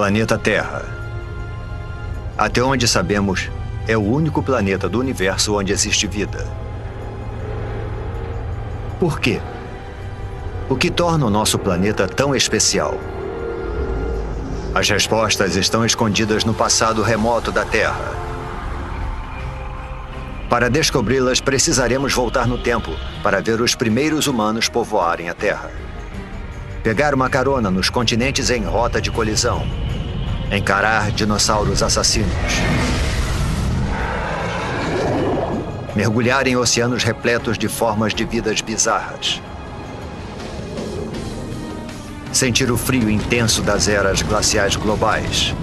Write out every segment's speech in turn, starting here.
Planeta Terra. Até onde sabemos, é o único planeta do universo onde existe vida. Por quê? O que torna o nosso planeta tão especial? As respostas estão escondidas no passado remoto da Terra. Para descobri-las, precisaremos voltar no tempo para ver os primeiros humanos povoarem a Terra. Pegar uma carona nos continentes em rota de colisão. Encarar dinossauros assassinos. Mergulhar em oceanos repletos de formas de vidas bizarras. Sentir o frio intenso das eras glaciais globais.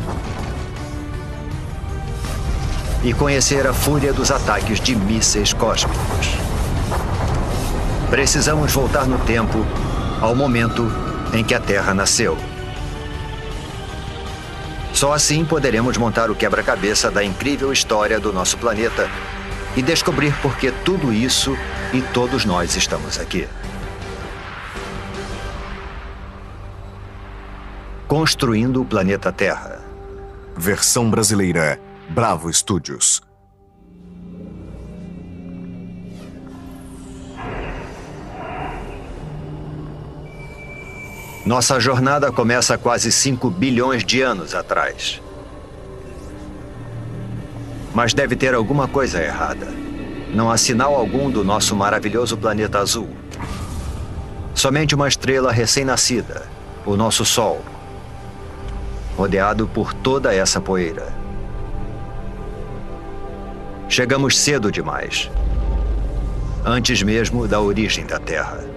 E conhecer a fúria dos ataques de mísseis cósmicos. Precisamos voltar no tempo, ao momento em que a Terra nasceu. Só assim poderemos montar o quebra-cabeça da incrível história do nosso planeta e descobrir por que tudo isso e todos nós estamos aqui. Construindo o planeta Terra. Versão brasileira, Bravo Studios. Nossa jornada começa há quase 5 bilhões de anos atrás. Mas deve ter alguma coisa errada. Não há sinal algum do nosso maravilhoso planeta azul. Somente uma estrela recém-nascida, o nosso Sol, rodeado por toda essa poeira. Chegamos cedo demais, antes mesmo da origem da Terra.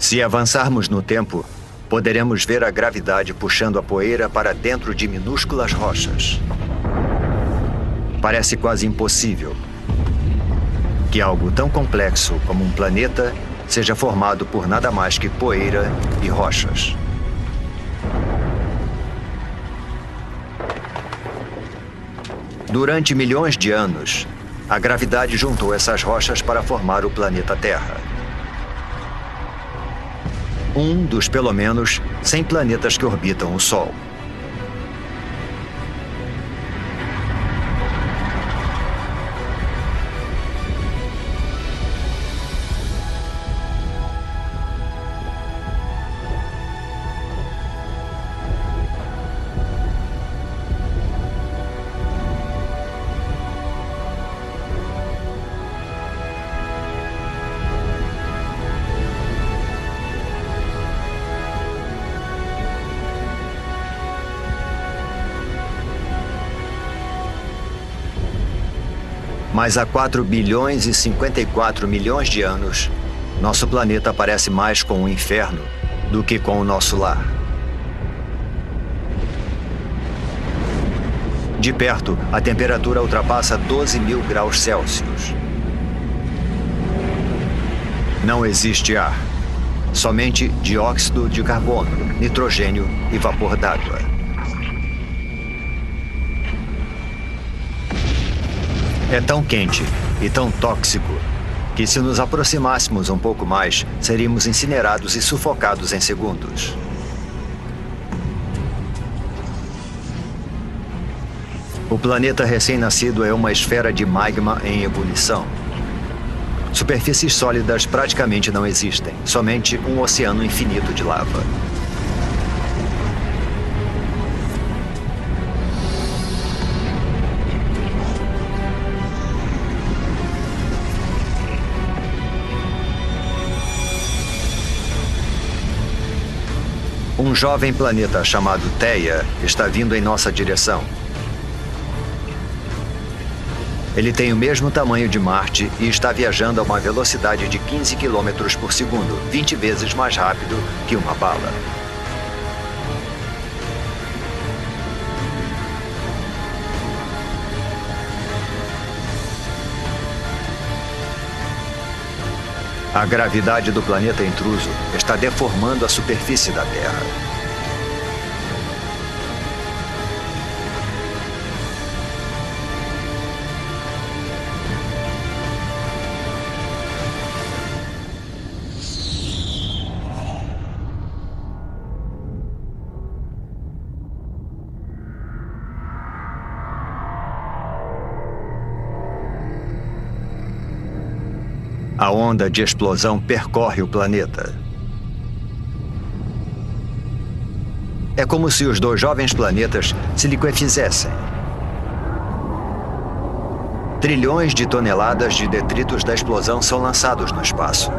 Se avançarmos no tempo, poderemos ver a gravidade puxando a poeira para dentro de minúsculas rochas. Parece quase impossível que algo tão complexo como um planeta seja formado por nada mais que poeira e rochas. Durante milhões de anos, a gravidade juntou essas rochas para formar o planeta Terra. Um dos, pelo menos, 100 planetas que orbitam o Sol. Mas há 4 bilhões e 54 milhões de anos, nosso planeta parece mais com um inferno do que com o nosso lar. De perto, a temperatura ultrapassa 12.000 graus Celsius. Não existe ar, somente dióxido de carbono, nitrogênio e vapor d'água. É tão quente e tão tóxico que, se nos aproximássemos um pouco mais, seríamos incinerados e sufocados em segundos. O planeta recém-nascido é uma esfera de magma em ebulição. Superfícies sólidas praticamente não existem, somente um oceano infinito de lava. Um jovem planeta chamado Theia está vindo em nossa direção. Ele tem o mesmo tamanho de Marte e está viajando a uma velocidade de 15 km por segundo, 20 vezes mais rápido que uma bala. A gravidade do planeta intruso está deformando a superfície da Terra. A onda de explosão percorre o planeta. É como se os dois jovens planetas se liquefizessem. Trilhões de toneladas de detritos da explosão são lançados no espaço.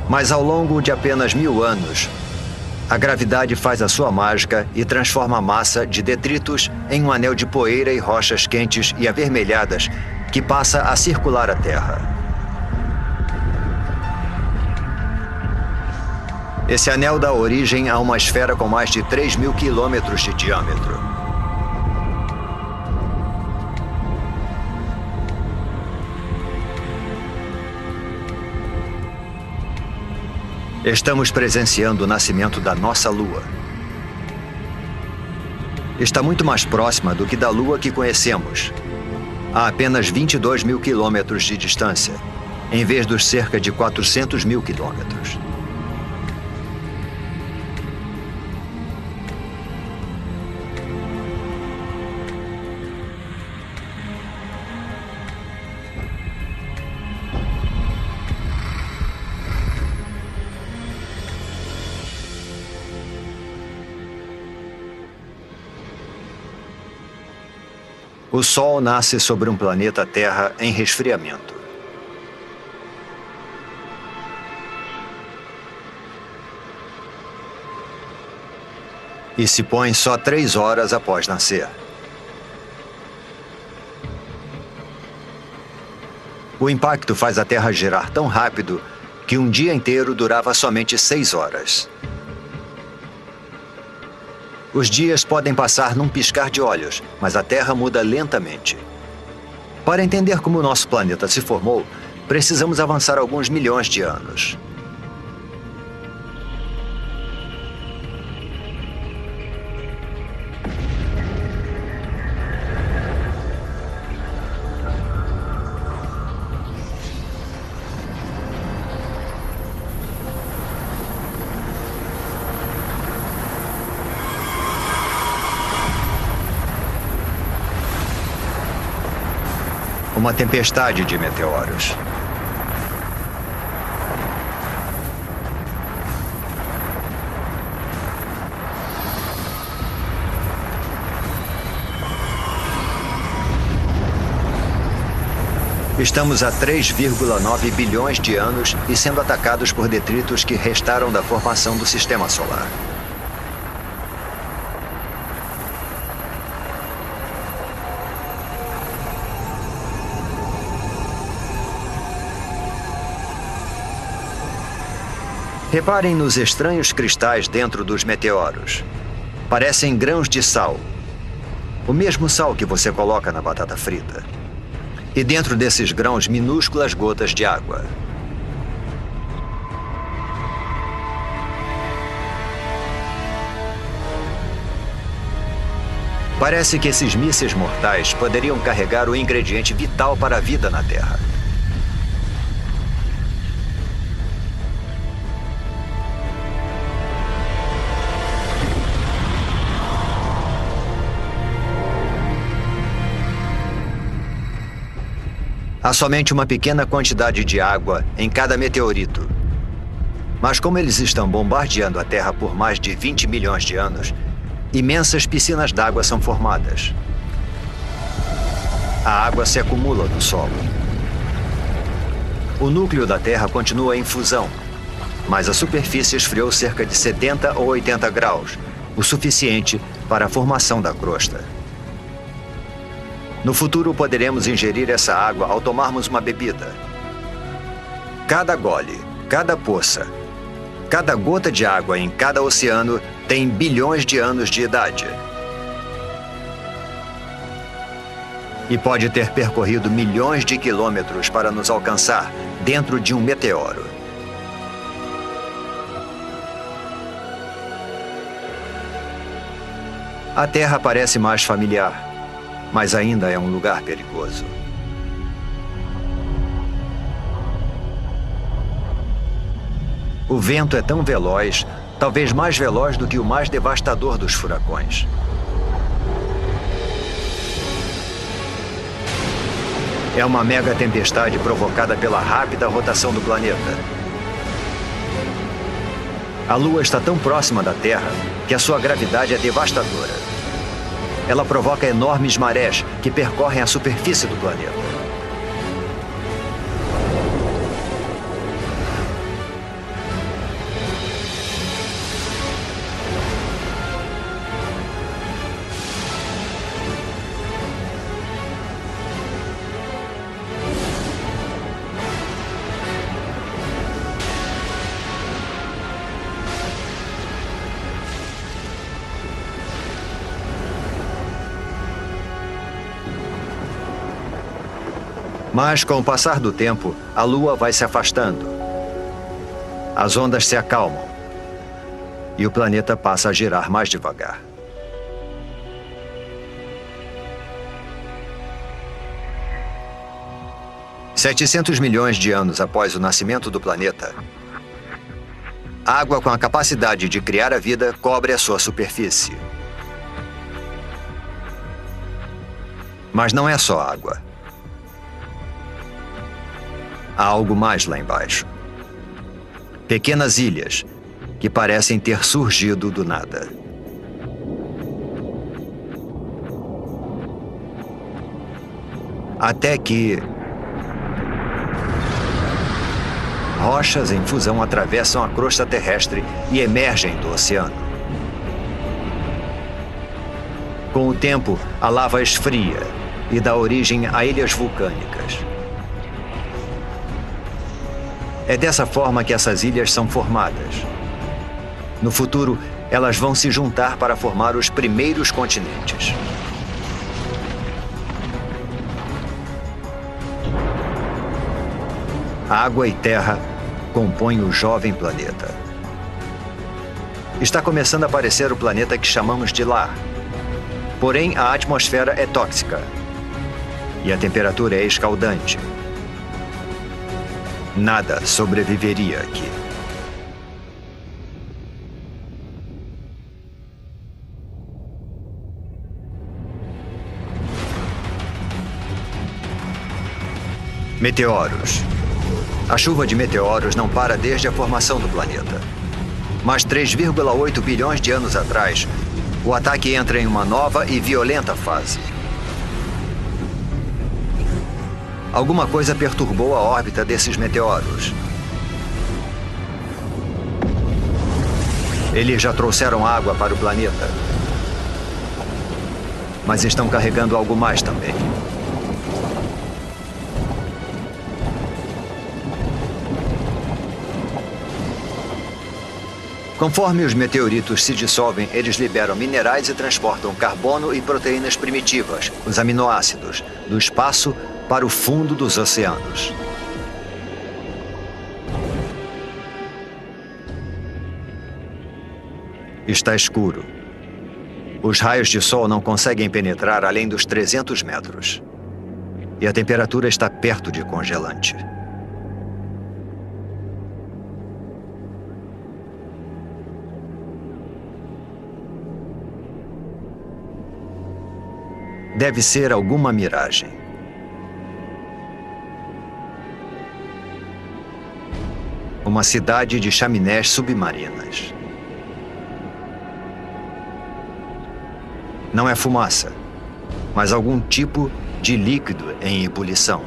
Mas ao longo de apenas 1000 anos, a gravidade faz a sua mágica e transforma a massa de detritos em um anel de poeira e rochas quentes e avermelhadas que passa a circular a Terra. Esse anel dá origem a uma esfera com mais de 3.000 quilômetros de diâmetro. Estamos presenciando o nascimento da nossa Lua. Está muito mais próxima do que da Lua que conhecemos, a apenas 22.000 quilômetros de distância, em vez dos cerca de 400.000 quilômetros. O Sol nasce sobre um planeta Terra em resfriamento. E se põe só 3 horas após nascer. O impacto faz a Terra girar tão rápido que um dia inteiro durava somente 6 horas. Os dias podem passar num piscar de olhos, mas a Terra muda lentamente. Para entender como o nosso planeta se formou, precisamos avançar alguns milhões de anos. Uma tempestade de meteoros. Estamos a 3,9 bilhões de anos e sendo atacados por detritos que restaram da formação do Sistema Solar. Reparem nos estranhos cristais dentro dos meteoros. Parecem grãos de sal. O mesmo sal que você coloca na batata frita. E dentro desses grãos, minúsculas gotas de água. Parece que esses mísseis mortais poderiam carregar o ingrediente vital para a vida na Terra. Há somente uma pequena quantidade de água em cada meteorito. Mas como eles estão bombardeando a Terra por mais de 20 milhões de anos, imensas piscinas d'água são formadas. A água se acumula no solo. O núcleo da Terra continua em fusão, mas a superfície esfriou cerca de 70 ou 80 graus, o suficiente para a formação da crosta. No futuro, poderemos ingerir essa água ao tomarmos uma bebida. Cada gole, cada poça, cada gota de água em cada oceano tem bilhões de anos de idade. E pode ter percorrido milhões de quilômetros para nos alcançar dentro de um meteoro. A Terra parece mais familiar, mas ainda é um lugar perigoso. O vento é tão veloz, talvez mais veloz do que o mais devastador dos furacões. É uma mega tempestade provocada pela rápida rotação do planeta. A Lua está tão próxima da Terra que a sua gravidade é devastadora. Ela provoca enormes marés que percorrem a superfície do planeta. Mas, com o passar do tempo, a Lua vai se afastando. As ondas se acalmam. E o planeta passa a girar mais devagar. $700 milhões de anos após o nascimento do planeta, água com a capacidade de criar a vida cobre a sua superfície. Mas não é só água. Há algo mais lá embaixo. Pequenas ilhas que parecem ter surgido do nada. Até que rochas em fusão atravessam a crosta terrestre e emergem do oceano. Com o tempo, a lava esfria e dá origem a ilhas vulcânicas. É dessa forma que essas ilhas são formadas. No futuro, elas vão se juntar para formar os primeiros continentes. Água e terra compõem o jovem planeta. Está começando a aparecer o planeta que chamamos de lar. Porém, a atmosfera é tóxica e a temperatura é escaldante. Nada sobreviveria aqui. Meteoros. A chuva de meteoros não para desde a formação do planeta. Mas 3,8 bilhões de anos atrás, o ataque entra em uma nova e violenta fase. Alguma coisa perturbou a órbita desses meteoros. Eles já trouxeram água para o planeta. Mas estão carregando algo mais também. Conforme os meteoritos se dissolvem, eles liberam minerais e transportam carbono e proteínas primitivas, os aminoácidos, do espaço para o fundo dos oceanos. Está escuro. Os raios de sol não conseguem penetrar além dos 300 metros. E a temperatura está perto de congelante. Deve ser alguma miragem. Uma cidade de chaminés submarinas. Não é fumaça, mas algum tipo de líquido em ebulição.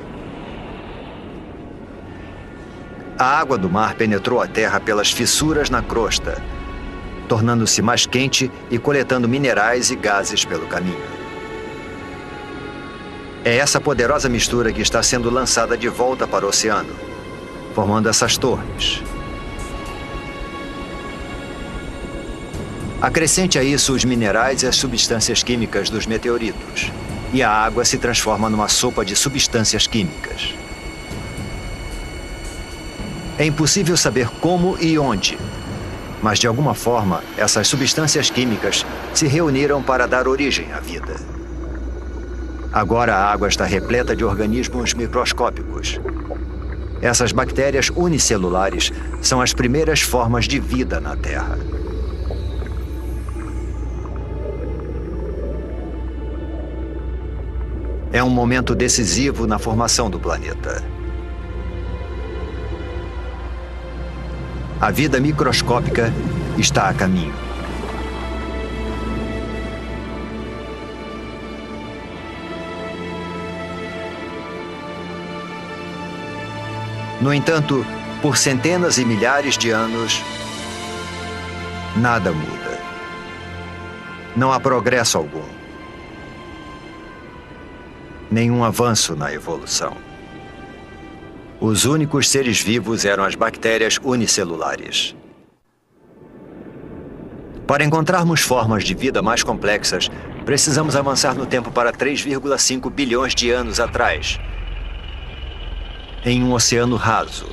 A água do mar penetrou a terra pelas fissuras na crosta, tornando-se mais quente e coletando minerais e gases pelo caminho. É essa poderosa mistura que está sendo lançada de volta para o oceano, formando essas torres. Acrescente a isso os minerais e as substâncias químicas dos meteoritos, e a água se transforma numa sopa de substâncias químicas. É impossível saber como e onde, Mas, de alguma forma, essas substâncias químicas se reuniram para dar origem à vida. Agora a água está repleta de organismos microscópicos. Essas bactérias unicelulares são as primeiras formas de vida na Terra. É um momento decisivo na formação do planeta. A vida microscópica está a caminho. No entanto, por centenas e milhares de anos, nada muda. Não há progresso algum. Nenhum avanço na evolução. Os únicos seres vivos eram as bactérias unicelulares. Para encontrarmos formas de vida mais complexas, precisamos avançar no tempo para 3,5 bilhões de anos atrás, em um oceano raso.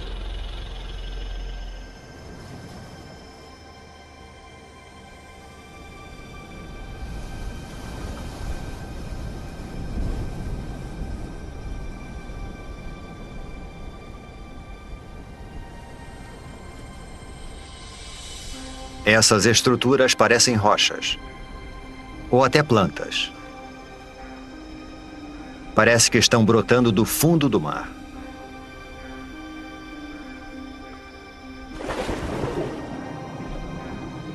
Essas estruturas parecem rochas, ou até plantas. Parece que estão brotando do fundo do mar.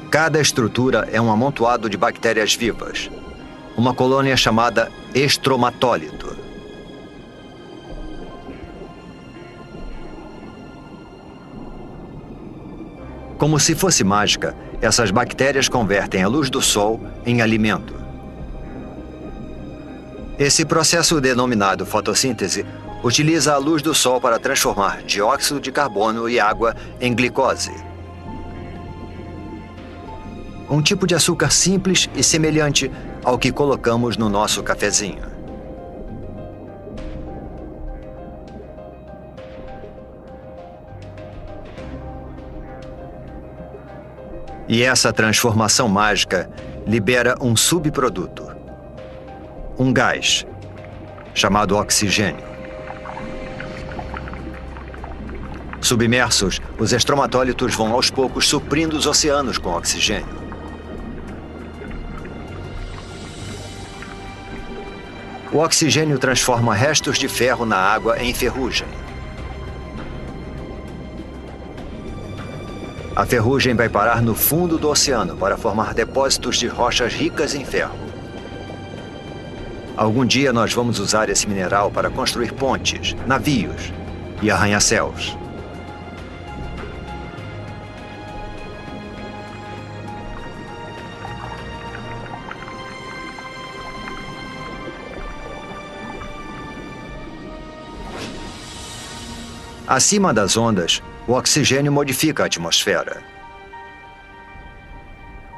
Cada estrutura é um amontoado de bactérias vivas, uma colônia chamada estromatólito. Como se fosse mágica, essas bactérias convertem a luz do sol em alimento. Esse processo denominado fotossíntese utiliza a luz do sol para transformar dióxido de carbono e água em glicose. Um tipo de açúcar simples e semelhante ao que colocamos no nosso cafezinho. E essa transformação mágica libera um subproduto, um gás, chamado oxigênio. Submersos, os estromatólitos vão aos poucos suprindo os oceanos com oxigênio. O oxigênio transforma restos de ferro na água em ferrugem. A ferrugem vai parar no fundo do oceano para formar depósitos de rochas ricas em ferro. Algum dia nós vamos usar esse mineral para construir pontes, navios e arranha-céus. Acima das ondas, o oxigênio modifica a atmosfera.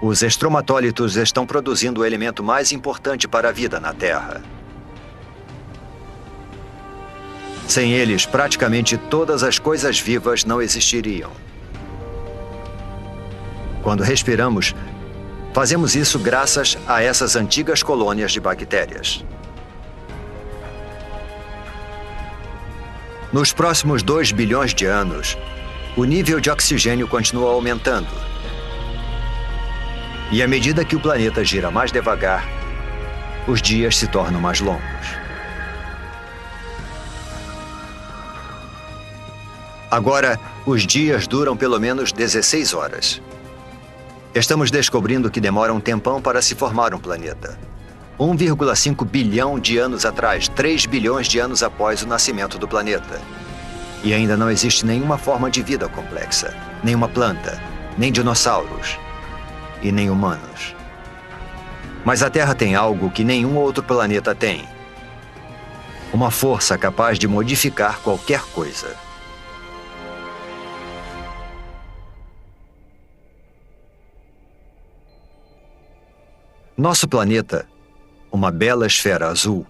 Os estromatólitos estão produzindo o elemento mais importante para a vida na Terra. Sem eles, praticamente todas as coisas vivas não existiriam. Quando respiramos, fazemos isso graças a essas antigas colônias de bactérias. Nos próximos 2 bilhões de anos, o nível de oxigênio continua aumentando. E à medida que o planeta gira mais devagar, os dias se tornam mais longos. Agora, os dias duram pelo menos 16 horas. Estamos descobrindo que demora um tempão para se formar um planeta. 1,5 bilhão de anos atrás, 3 bilhões de anos após o nascimento do planeta. E ainda não existe nenhuma forma de vida complexa, nenhuma planta, nem dinossauros e nem humanos. Mas a Terra tem algo que nenhum outro planeta tem. Uma força capaz de modificar qualquer coisa. Nosso planeta, uma bela esfera azul,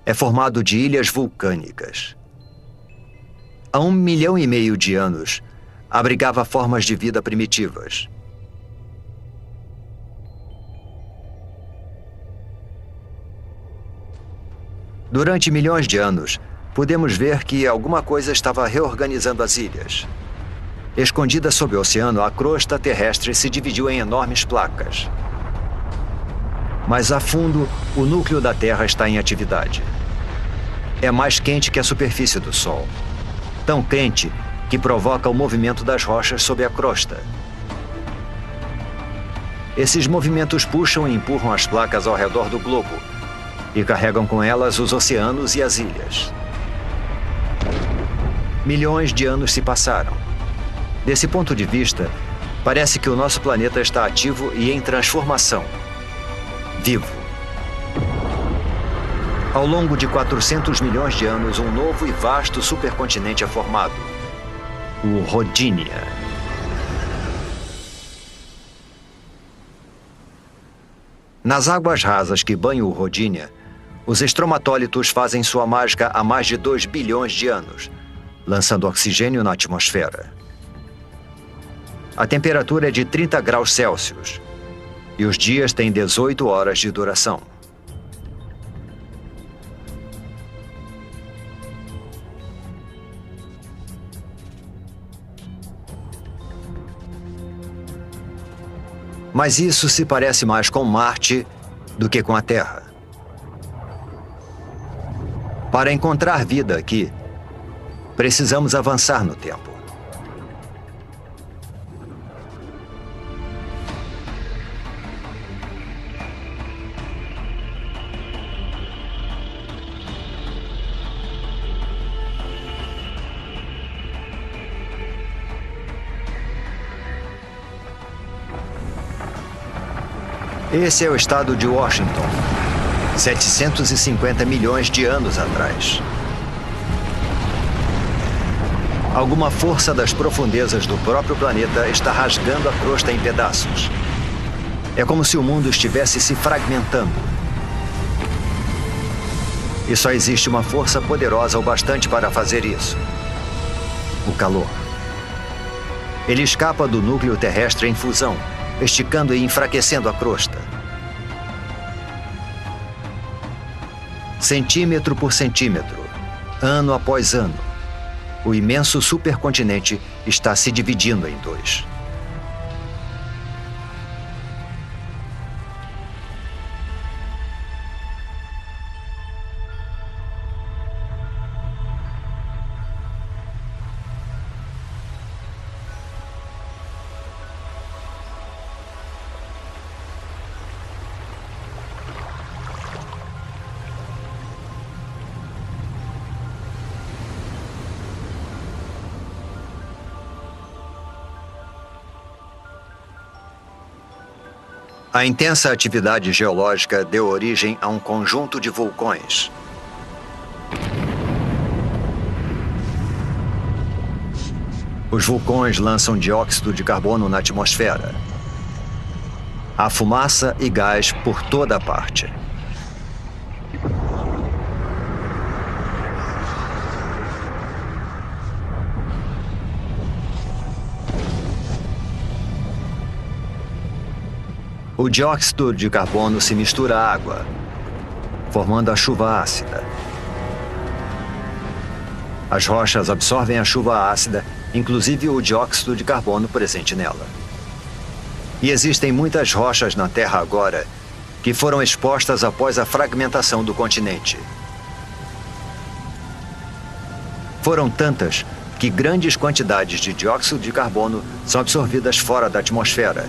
é formado de ilhas vulcânicas. Há 1,5 milhão de anos, abrigava formas de vida primitivas. Durante milhões de anos, podemos ver que alguma coisa estava reorganizando as ilhas. Escondida sob o oceano, a crosta terrestre se dividiu em enormes placas. Mais a fundo, o núcleo da Terra está em atividade. É mais quente que a superfície do Sol. Tão quente que provoca o movimento das rochas sob a crosta. Esses movimentos puxam e empurram as placas ao redor do globo e carregam com elas os oceanos e as ilhas. Milhões de anos se passaram. Desse ponto de vista, parece que o nosso planeta está ativo e em transformação. Vivo. Ao longo de 400 milhões de anos, um novo e vasto supercontinente é formado. O Rodinia. Nas águas rasas que banham o Rodinia, os estromatólitos fazem sua mágica há mais de 2 bilhões de anos, lançando oxigênio na atmosfera. A temperatura é de 30 graus Celsius e os dias têm 18 horas de duração. Mas isso se parece mais com Marte do que com a Terra. Para encontrar vida aqui, precisamos avançar no tempo. Esse é o estado de Washington, 750 milhões de anos atrás. Alguma força das profundezas do próprio planeta está rasgando a crosta em pedaços. É como se o mundo estivesse se fragmentando. E só existe uma força poderosa o bastante para fazer isso: o calor. Ele escapa do núcleo terrestre em fusão, esticando e enfraquecendo a crosta. Centímetro por centímetro, ano após ano, o imenso supercontinente está se dividindo em dois. A intensa atividade geológica deu origem a um conjunto de vulcões. Os vulcões lançam dióxido de carbono na atmosfera. Há fumaça e gás por toda a parte. O dióxido de carbono se mistura à água, formando a chuva ácida. As rochas absorvem a chuva ácida, inclusive o dióxido de carbono presente nela. E existem muitas rochas na Terra agora que foram expostas após a fragmentação do continente. Foram tantas que grandes quantidades de dióxido de carbono são absorvidas fora da atmosfera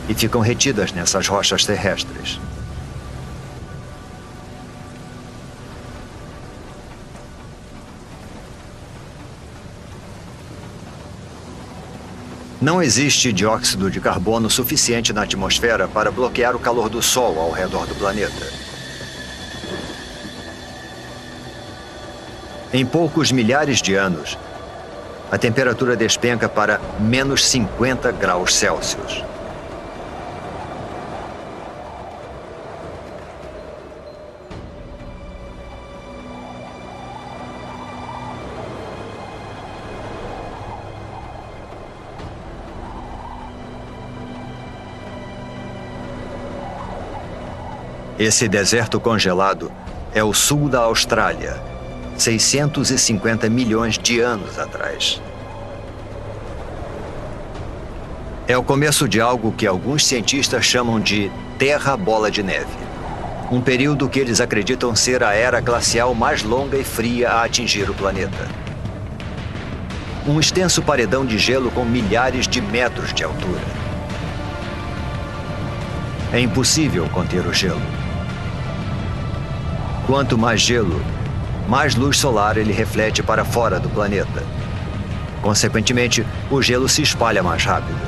e ficam retidas nessas rochas terrestres. Não existe dióxido de carbono suficiente na atmosfera para bloquear o calor do Sol ao redor do planeta. Em poucos milhares de anos, a temperatura despenca para menos 50 graus Celsius. Esse deserto congelado é o sul da Austrália, 650 milhões de anos atrás. É o começo de algo que alguns cientistas chamam de Terra Bola de Neve. Um período que eles acreditam ser a era glacial mais longa e fria a atingir o planeta. Um extenso paredão de gelo com milhares de metros de altura. É impossível conter o gelo. Quanto mais gelo, mais luz solar ele reflete para fora do planeta. Consequentemente, o gelo se espalha mais rápido.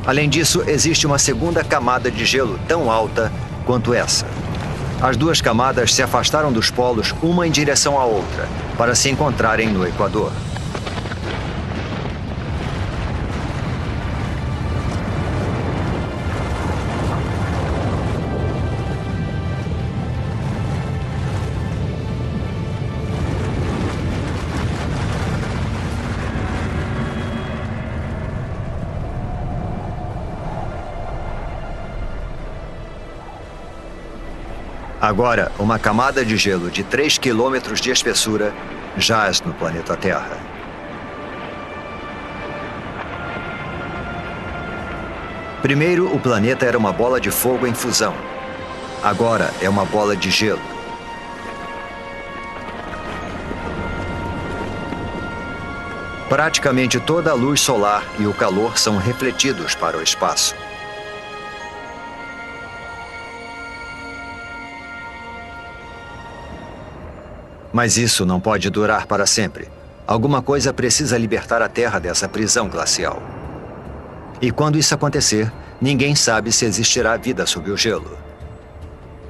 Além disso, existe uma segunda camada de gelo tão alta quanto essa. As duas camadas se afastaram dos polos uma em direção à outra, para se encontrarem no Equador. Agora, uma camada de gelo de 3 quilômetros de espessura jaz no planeta Terra. Primeiro, o planeta era uma bola de fogo em fusão. Agora é uma bola de gelo. Praticamente toda a luz solar e o calor são refletidos para o espaço. Mas isso não pode durar para sempre. Alguma coisa precisa libertar a Terra dessa prisão glacial. E quando isso acontecer, ninguém sabe se existirá vida sob o gelo.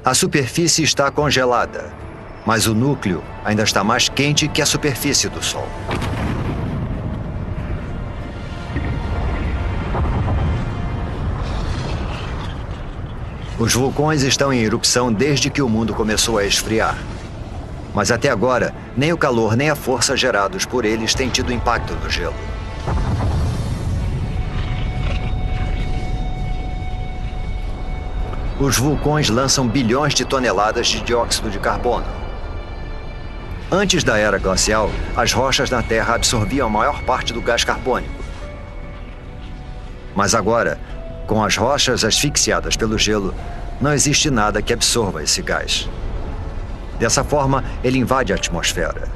A superfície está congelada, mas o núcleo ainda está mais quente que a superfície do Sol. Os vulcões estão em erupção desde que o mundo começou a esfriar. Mas até agora, nem o calor nem a força gerados por eles têm tido impacto no gelo. Os vulcões lançam bilhões de toneladas de dióxido de carbono. Antes da era glacial, as rochas na Terra absorviam a maior parte do gás carbônico. Mas agora, com as rochas asfixiadas pelo gelo, não existe nada que absorva esse gás. Dessa forma, ele invade a atmosfera.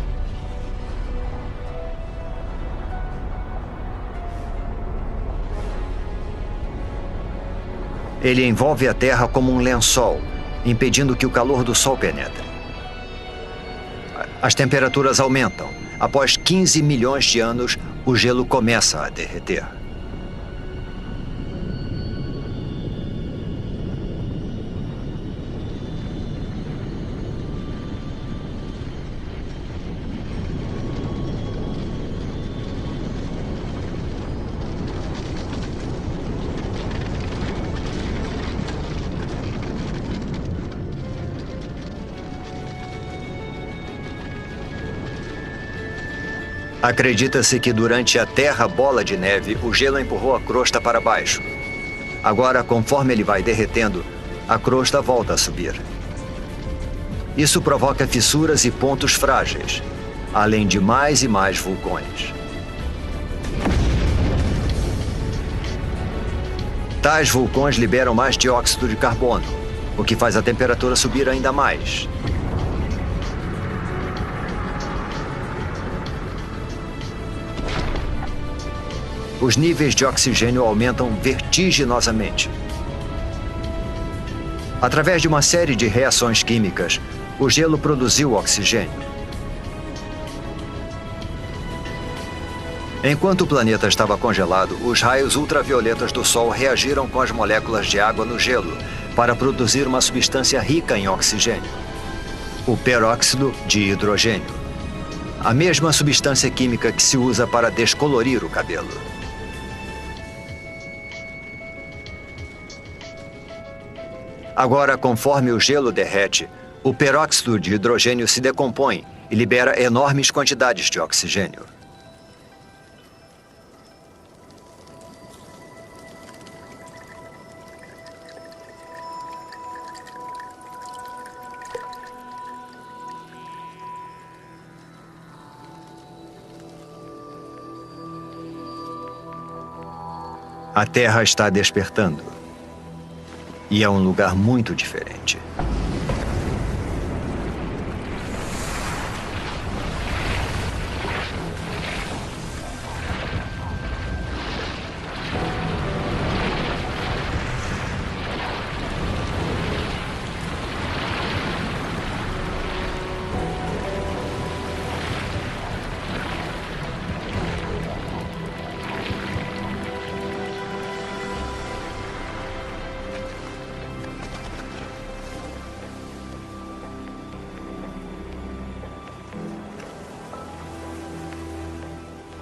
Ele envolve a Terra como um lençol, impedindo que o calor do Sol penetre. As temperaturas aumentam. Após 15 milhões de anos, o gelo começa a derreter. Acredita-se que durante a Terra Bola de Neve, o gelo empurrou a crosta para baixo. Agora, conforme ele vai derretendo, a crosta volta a subir. Isso provoca fissuras e pontos frágeis, além de mais e mais vulcões. Tais vulcões liberam mais dióxido de carbono, o que faz a temperatura subir ainda mais. Os níveis de oxigênio aumentam vertiginosamente. Através de uma série de reações químicas, o gelo produziu oxigênio. Enquanto o planeta estava congelado, os raios ultravioletas do Sol reagiram com as moléculas de água no gelo para produzir uma substância rica em oxigênio, o peróxido de hidrogênio, a mesma substância química que se usa para descolorir o cabelo. Agora, conforme o gelo derrete, o peróxido de hidrogênio se decompõe e libera enormes quantidades de oxigênio. A Terra está despertando. E é um lugar muito diferente.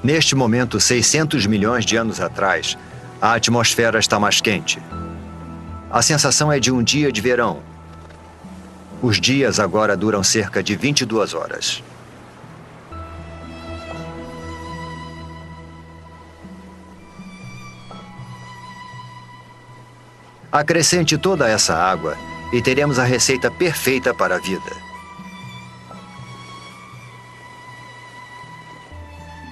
Neste momento, 600 milhões de anos atrás, a atmosfera está mais quente. A sensação é de um dia de verão. Os dias agora duram cerca de 22 horas. Acrescente toda essa água e teremos a receita perfeita para a vida.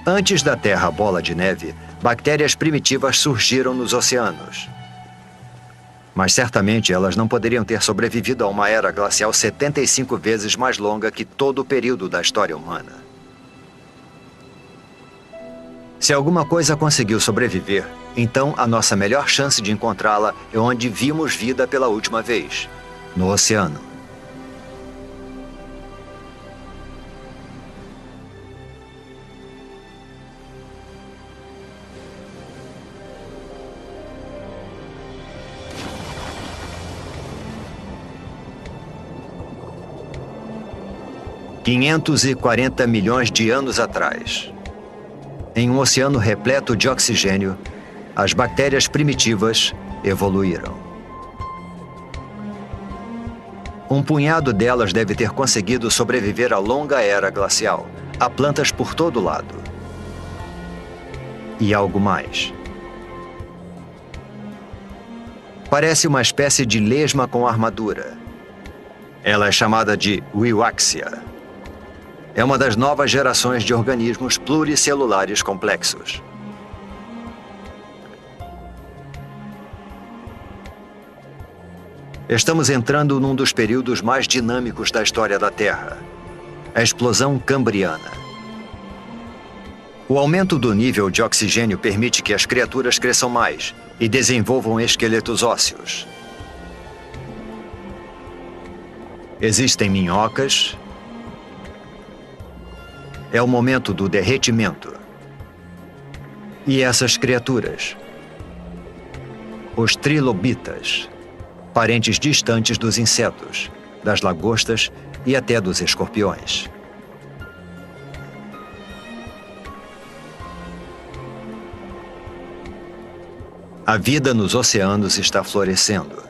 Antes da Terra bola de neve, bactérias primitivas surgiram nos oceanos. Mas certamente elas não poderiam ter sobrevivido a uma era glacial 75 vezes mais longa que todo o período da história humana. Se alguma coisa conseguiu sobreviver, então a nossa melhor chance de encontrá-la é onde vimos vida pela última vez, no oceano. Há 540 milhões de anos atrás, em um oceano repleto de oxigênio, as bactérias primitivas evoluíram. Um punhado delas deve ter conseguido sobreviver à longa era glacial. Há plantas por todo lado. E algo mais. Parece uma espécie de lesma com armadura. Ela é chamada de Wiwaxia. É uma das novas gerações de organismos pluricelulares complexos. Estamos entrando num dos períodos mais dinâmicos da história da Terra, a explosão cambriana. O aumento do nível de oxigênio permite que as criaturas cresçam mais e desenvolvam esqueletos ósseos. Existem minhocas. É o momento do derretimento. E essas criaturas, os trilobitas, parentes distantes dos insetos, das lagostas e até dos escorpiões. A vida nos oceanos está florescendo.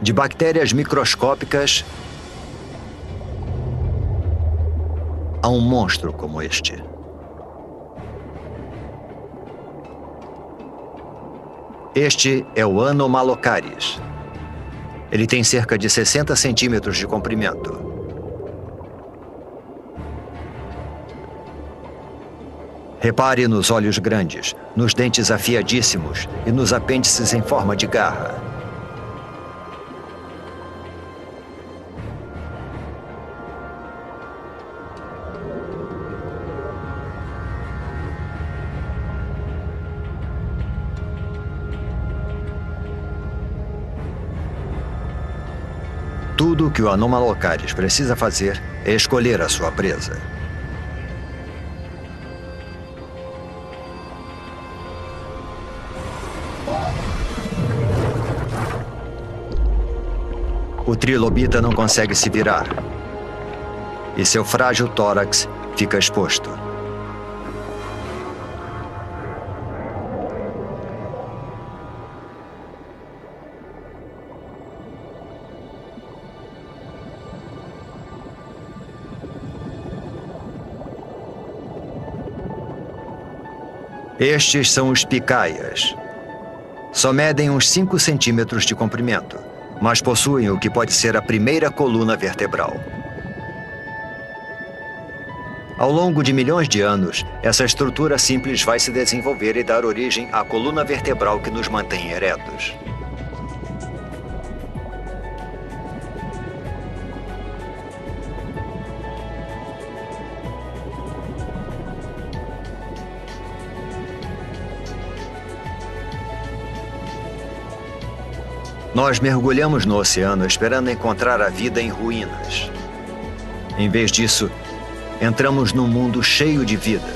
De bactérias microscópicas a um monstro como este. Este é o Anomalocaris. Ele tem cerca de 60 centímetros de comprimento. Repare nos olhos grandes, nos dentes afiadíssimos e nos apêndices em forma de garra. Tudo o que o Anomalocaris precisa fazer é escolher a sua presa. O trilobita não consegue se virar, e seu frágil tórax fica exposto. Estes são os picaias. Só medem uns 5 centímetros de comprimento, mas possuem o que pode ser a primeira coluna vertebral. Ao longo de milhões de anos, essa estrutura simples vai se desenvolver e dar origem à coluna vertebral que nos mantém eretos. Nós mergulhamos no oceano esperando encontrar a vida em ruínas. Em vez disso, entramos num mundo cheio de vida,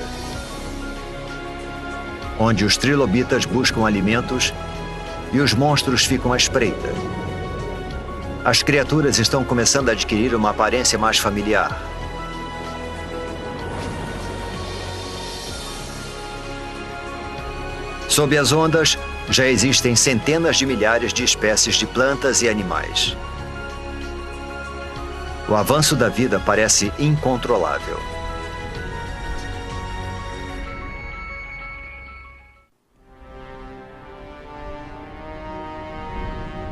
onde os trilobitas buscam alimentos e os monstros ficam à espreita. As criaturas estão começando a adquirir uma aparência mais familiar. Sob as ondas, já existem centenas de milhares de espécies de plantas e animais. O avanço da vida parece incontrolável.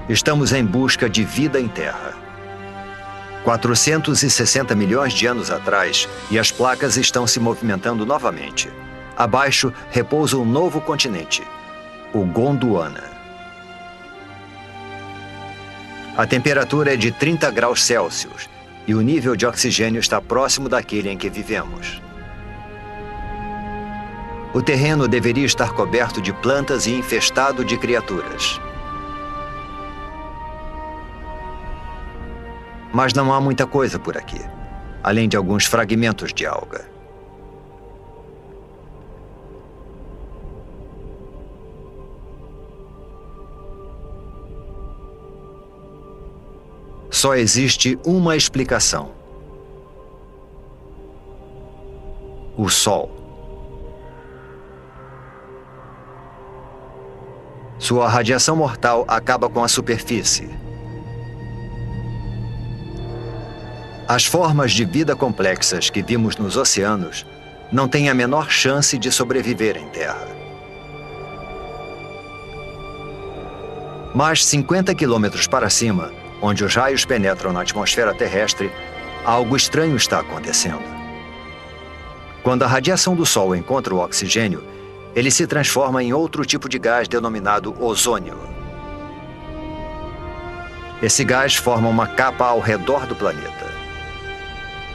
Estamos em busca de vida em Terra. 460 milhões de anos atrás, e as placas estão se movimentando novamente. Abaixo repousa um novo continente, o Gondwana. A temperatura é de 30 graus Celsius e o nível de oxigênio está próximo daquele em que vivemos. O terreno deveria estar coberto de plantas e infestado de criaturas. Mas não há muita coisa por aqui, além de alguns fragmentos de alga. Só existe uma explicação: o Sol. Sua radiação mortal acaba com a superfície. As formas de vida complexas que vimos nos oceanos não têm a menor chance de sobreviver em Terra. Mas 50 quilômetros para cima, onde os raios penetram na atmosfera terrestre, algo estranho está acontecendo. Quando a radiação do Sol encontra o oxigênio, ele se transforma em outro tipo de gás denominado ozônio. Esse gás forma uma capa ao redor do planeta.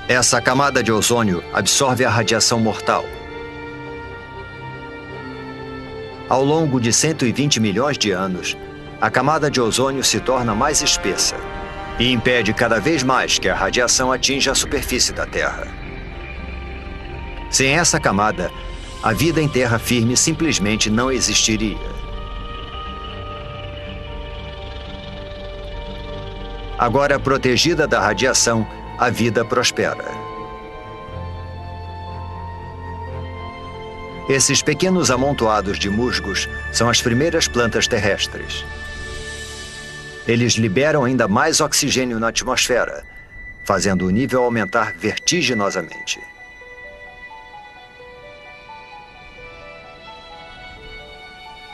Essa camada de ozônio absorve a radiação mortal. Ao longo de 120 milhões de anos, a camada de ozônio se torna mais espessa e impede cada vez mais que a radiação atinja a superfície da Terra. Sem essa camada, a vida em terra firme simplesmente não existiria. Agora protegida da radiação, a vida prospera. Esses pequenos amontoados de musgos são as primeiras plantas terrestres. Eles liberam ainda mais oxigênio na atmosfera, fazendo o nível aumentar vertiginosamente. –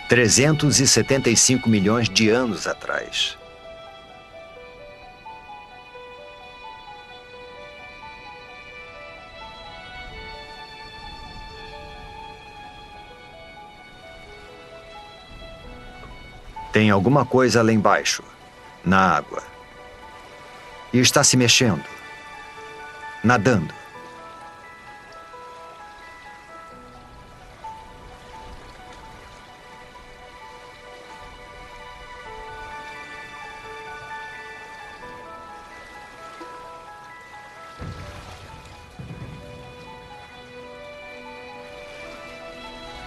375 milhões de anos atrás. Tem alguma coisa lá embaixo, na água. E está se mexendo, nadando.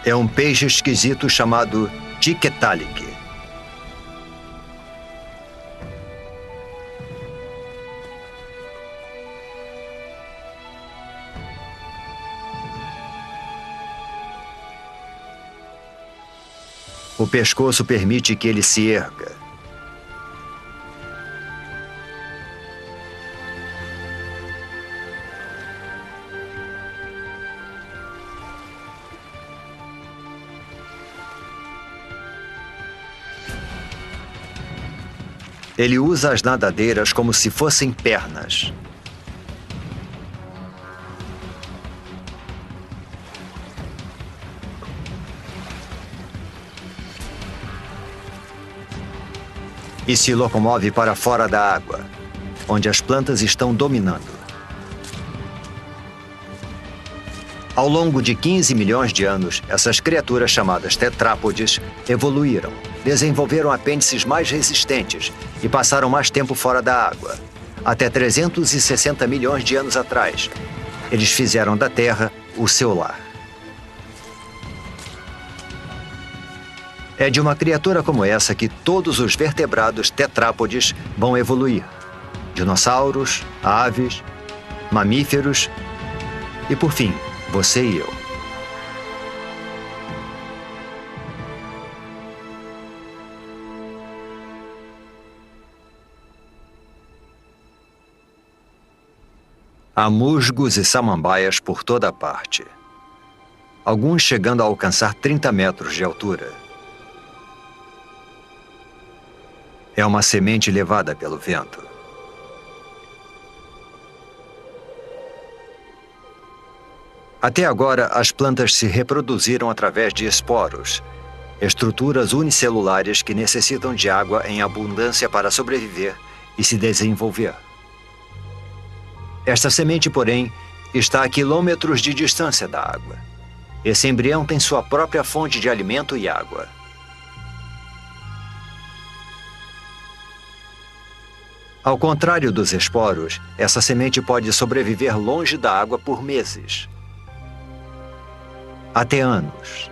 É um peixe esquisito chamado Tiktaalik. O pescoço permite que ele se erga. Ele usa as nadadeiras como se fossem pernas. e se locomove para fora da água, onde as plantas estão dominando. Ao longo de 15 milhões de anos, essas criaturas chamadas tetrápodes evoluíram, desenvolveram apêndices mais resistentes e passaram mais tempo fora da água. Até 360 milhões de anos atrás, eles fizeram da Terra o seu lar. É de uma criatura como essa que todos os vertebrados tetrápodes vão evoluir. Dinossauros, aves, mamíferos e, por fim, você e eu. Há musgos e samambaias por toda parte. Alguns chegando a alcançar 30 metros de altura. É uma semente levada pelo vento. Até agora, as plantas se reproduziram através de esporos, estruturas unicelulares que necessitam de água em abundância para sobreviver e se desenvolver. Esta semente, porém, está a quilômetros de distância da água. Esse embrião tem sua própria fonte de alimento e água. Ao contrário dos esporos, essa semente pode sobreviver longe da água por meses. Até anos.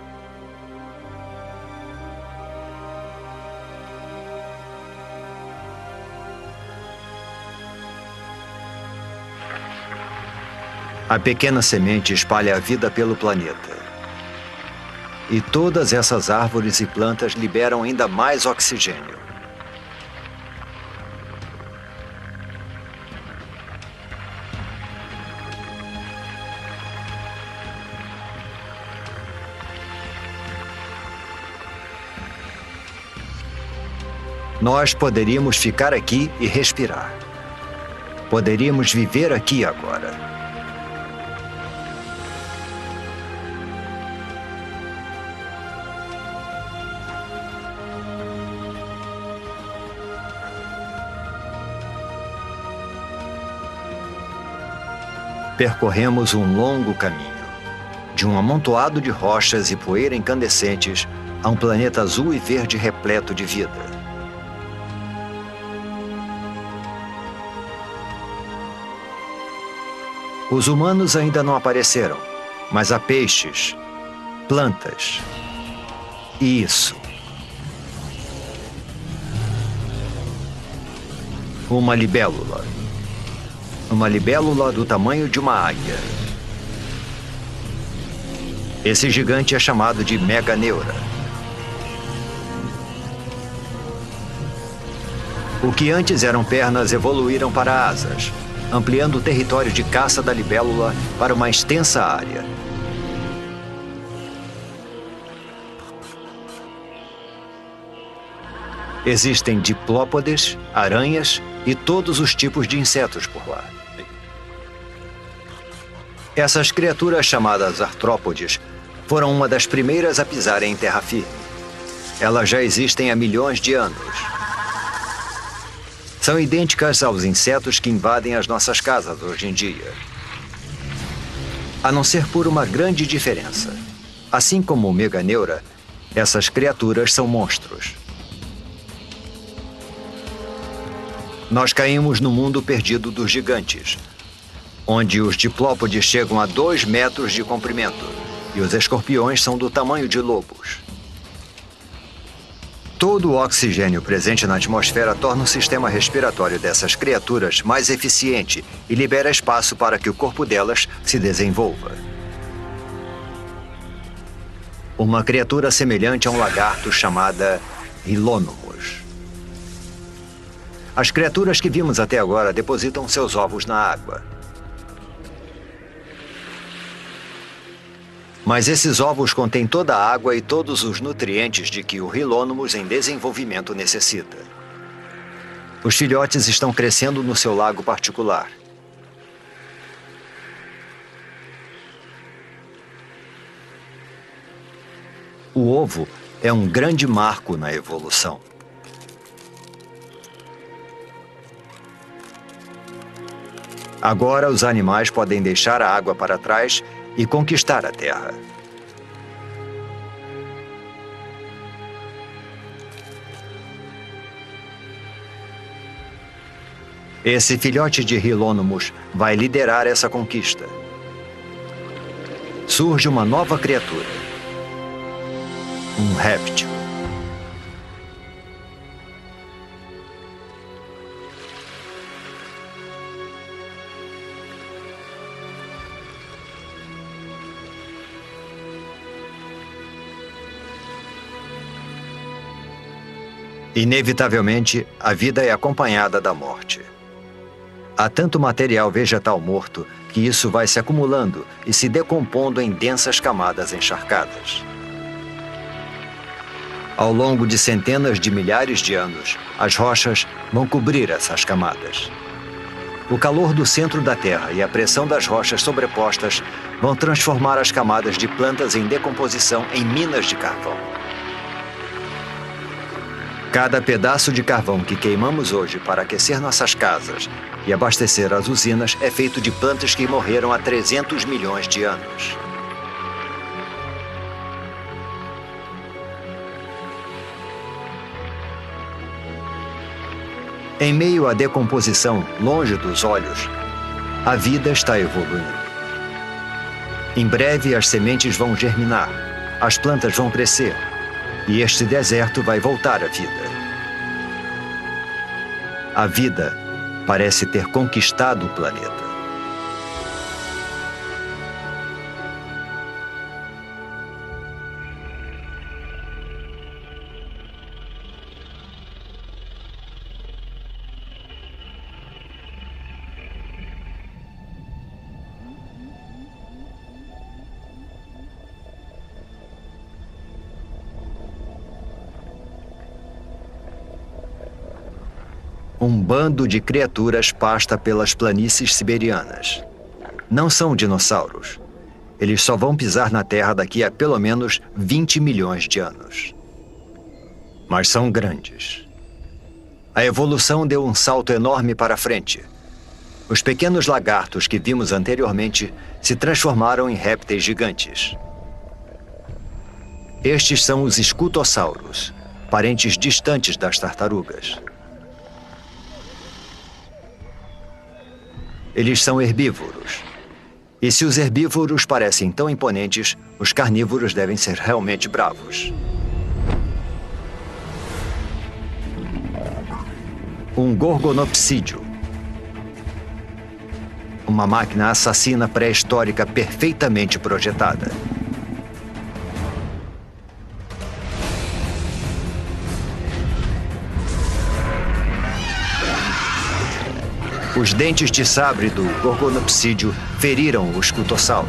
A pequena semente espalha a vida pelo planeta. E todas essas árvores e plantas liberam ainda mais oxigênio. Nós poderíamos ficar aqui e respirar. Poderíamos viver aqui agora. Percorremos um longo caminho, de um amontoado de rochas e poeira incandescentes a um planeta azul e verde repleto de vida. Os humanos ainda não apareceram, mas há peixes, plantas e isso. Uma libélula. Uma libélula do tamanho de uma águia. Esse gigante é chamado de Meganeura. O que antes eram pernas evoluíram para asas, ampliando o território de caça da libélula para uma extensa área. Existem diplópodes, aranhas e todos os tipos de insetos por lá. Essas criaturas chamadas artrópodes foram uma das primeiras a pisarem em terra firme. Elas já existem há milhões de anos. São idênticas aos insetos que invadem as nossas casas hoje em dia. A não ser por uma grande diferença. Assim como o Meganeura, essas criaturas são monstros. Nós caímos no mundo perdido dos gigantes, onde os diplópodes chegam a 2 metros de comprimento e os escorpiões são do tamanho de lobos. Todo o oxigênio presente na atmosfera torna o sistema respiratório dessas criaturas mais eficiente e libera espaço para que o corpo delas se desenvolva. Uma criatura semelhante a um lagarto chamada Rilônomos. As criaturas que vimos até agora depositam seus ovos na água. Mas esses ovos contêm toda a água e todos os nutrientes de que o Rilônomos em desenvolvimento necessita. Os filhotes estão crescendo no seu lago particular. O ovo é um grande marco na evolução. Agora os animais podem deixar a água para trás e conquistar a terra. Esse filhote de Hieronymus vai liderar essa conquista. Surge uma nova criatura. Um réptil. Inevitavelmente, a vida é acompanhada da morte. Há tanto material vegetal morto que isso vai se acumulando e se decompondo em densas camadas encharcadas. Ao longo de centenas de milhares de anos, as rochas vão cobrir essas camadas. O calor do centro da Terra e a pressão das rochas sobrepostas vão transformar as camadas de plantas em decomposição em minas de carvão. Cada pedaço de carvão que queimamos hoje para aquecer nossas casas e abastecer as usinas é feito de plantas que morreram há 300 milhões de anos. Em meio à decomposição, longe dos olhos, a vida está evoluindo. Em breve, as sementes vão germinar, as plantas vão crescer, e este deserto vai voltar à vida. A vida parece ter conquistado o planeta. Um bando de criaturas pasta pelas planícies siberianas. Não são dinossauros. Eles só vão pisar na Terra daqui a pelo menos 20 milhões de anos. Mas são grandes. A evolução deu um salto enorme para frente. Os pequenos lagartos que vimos anteriormente se transformaram em répteis gigantes. Estes são os escutossauros, parentes distantes das tartarugas. Eles são herbívoros. E se os herbívoros parecem tão imponentes, os carnívoros devem ser realmente bravos. Um gorgonopsídeo. Uma máquina assassina pré-histórica perfeitamente projetada. Os dentes de sabre do gorgonopsídeo feriram o escutossauro.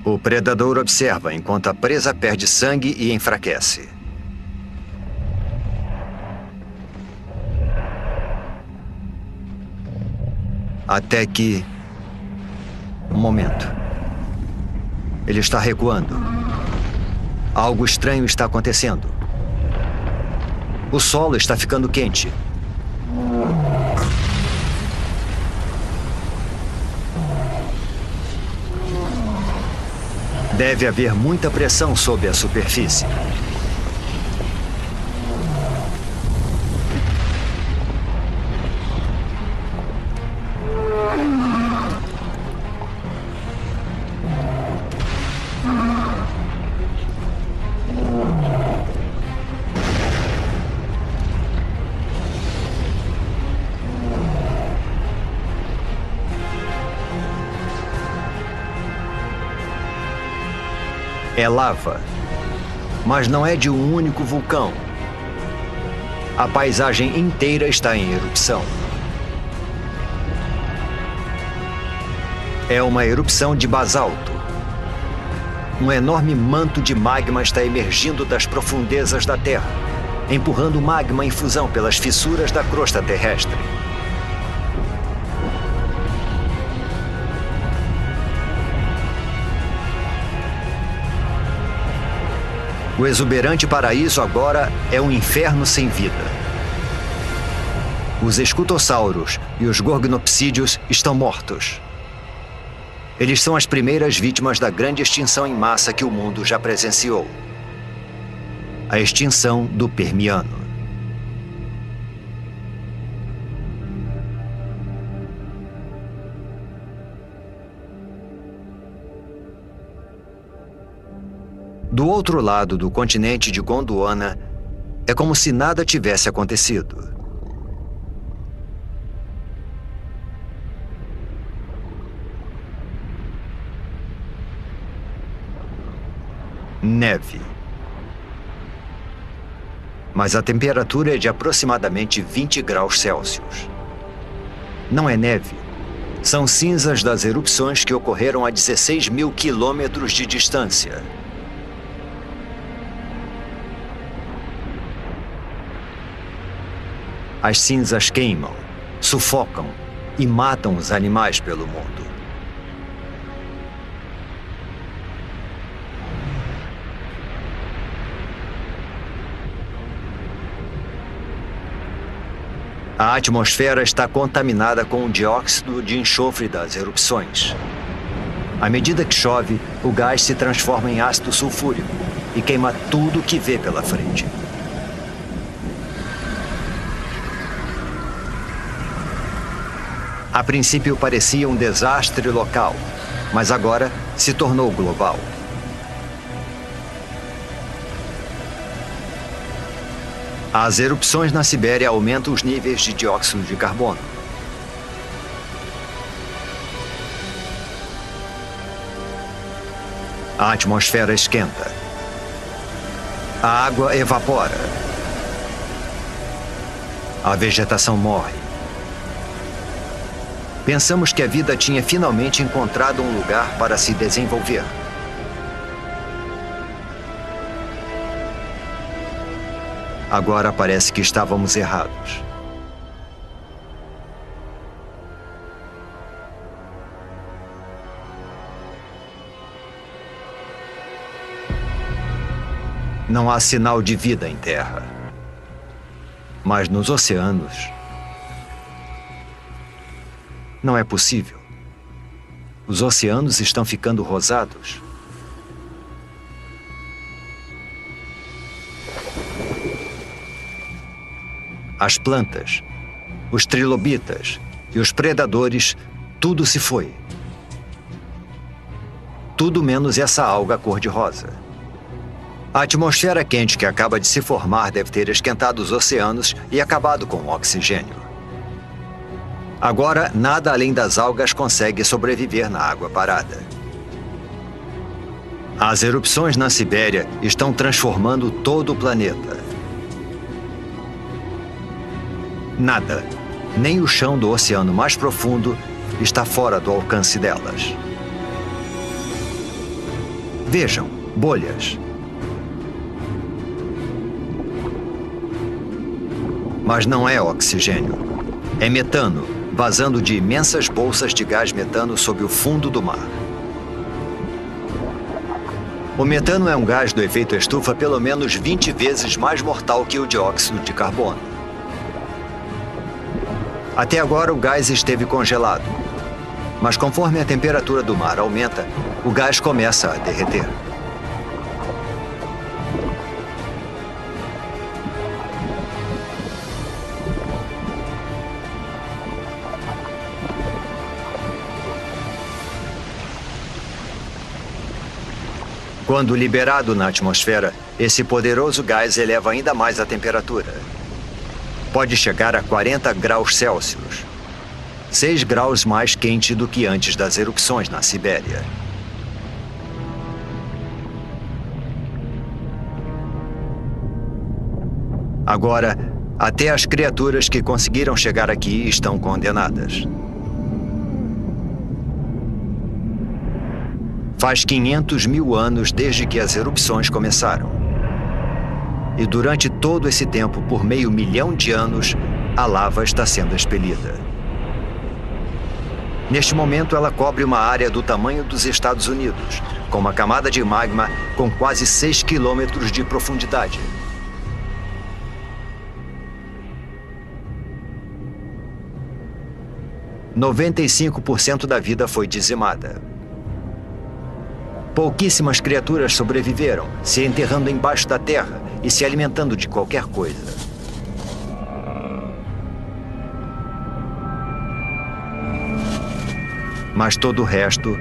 O predador observa enquanto a presa perde sangue e enfraquece. Até que... Um momento. Ele está recuando. Algo estranho está acontecendo. O solo está ficando quente. Deve haver muita pressão sob a superfície. É lava, mas não é de um único vulcão. A paisagem inteira está em erupção. É uma erupção de basalto. Um enorme manto de magma está emergindo das profundezas da Terra, empurrando magma em fusão pelas fissuras da crosta terrestre. O exuberante paraíso agora é um inferno sem vida. Os escutossauros e os gorgnopsídeos estão mortos. Eles são as primeiras vítimas da grande extinção em massa que o mundo já presenciou. A extinção do Permiano. Do outro lado do continente de Gondwana, é como se nada tivesse acontecido. Neve. Mas a temperatura é de aproximadamente 20 graus Celsius. Não é neve. São cinzas das erupções que ocorreram a 16 mil quilômetros de distância. As cinzas queimam, sufocam e matam os animais pelo mundo. A atmosfera está contaminada com o dióxido de enxofre das erupções. À medida que chove, o gás se transforma em ácido sulfúrico e queima tudo que vê pela frente. A princípio parecia um desastre local, mas agora se tornou global. As erupções na Sibéria aumentam os níveis de dióxido de carbono. A atmosfera esquenta. A água evapora. A vegetação morre. Pensamos que a vida tinha finalmente encontrado um lugar para se desenvolver. Agora parece que estávamos errados. Não há sinal de vida em terra. Mas nos oceanos, não é possível. Os oceanos estão ficando rosados. As plantas, os trilobitas e os predadores, tudo se foi. Tudo menos essa alga cor-de-rosa. A atmosfera quente que acaba de se formar deve ter esquentado os oceanos e acabado com o oxigênio. Agora, nada além das algas consegue sobreviver na água parada. As erupções na Sibéria estão transformando todo o planeta. Nada, nem o chão do oceano mais profundo, está fora do alcance delas. Vejam, bolhas. Mas não é oxigênio. É metano, vazando de imensas bolsas de gás metano sob o fundo do mar. O metano é um gás do efeito estufa pelo menos 20 vezes mais mortal que o dióxido de carbono. Até agora o gás esteve congelado, mas conforme a temperatura do mar aumenta, o gás começa a derreter. Quando liberado na atmosfera, esse poderoso gás eleva ainda mais a temperatura. Pode chegar a 40 graus Celsius, 6 graus mais quente do que antes das erupções na Sibéria. Agora, até as criaturas que conseguiram chegar aqui estão condenadas. Faz 500 mil anos desde que as erupções começaram. E durante todo esse tempo, por meio milhão de anos, a lava está sendo expelida. Neste momento, ela cobre uma área do tamanho dos Estados Unidos, com uma camada de magma com quase 6 quilômetros de profundidade. – 95% da vida foi dizimada. Pouquíssimas criaturas sobreviveram, se enterrando embaixo da terra e se alimentando de qualquer coisa. Mas todo o resto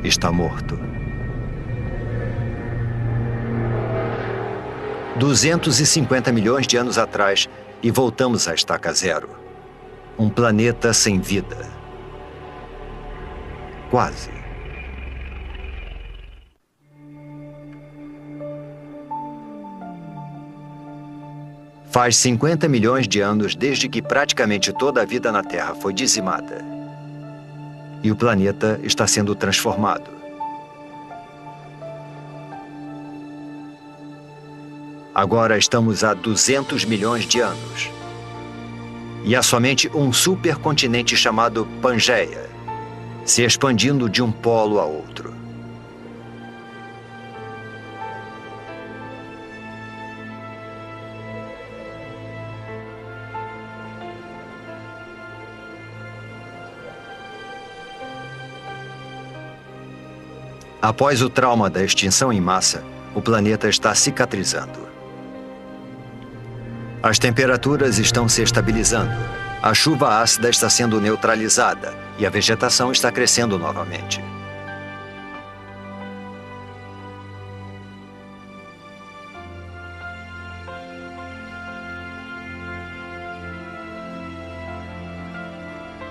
está morto. 250 milhões de anos atrás e voltamos à estaca zero. Um planeta sem vida. Quase. Faz 50 milhões de anos desde que praticamente toda a vida na Terra foi dizimada. E o planeta está sendo transformado. Agora estamos há 200 milhões de anos. E há somente um supercontinente chamado Pangeia, se expandindo de um polo a outro. Após o trauma da extinção em massa, o planeta está cicatrizando. As temperaturas estão se estabilizando, a chuva ácida está sendo neutralizada e a vegetação está crescendo novamente.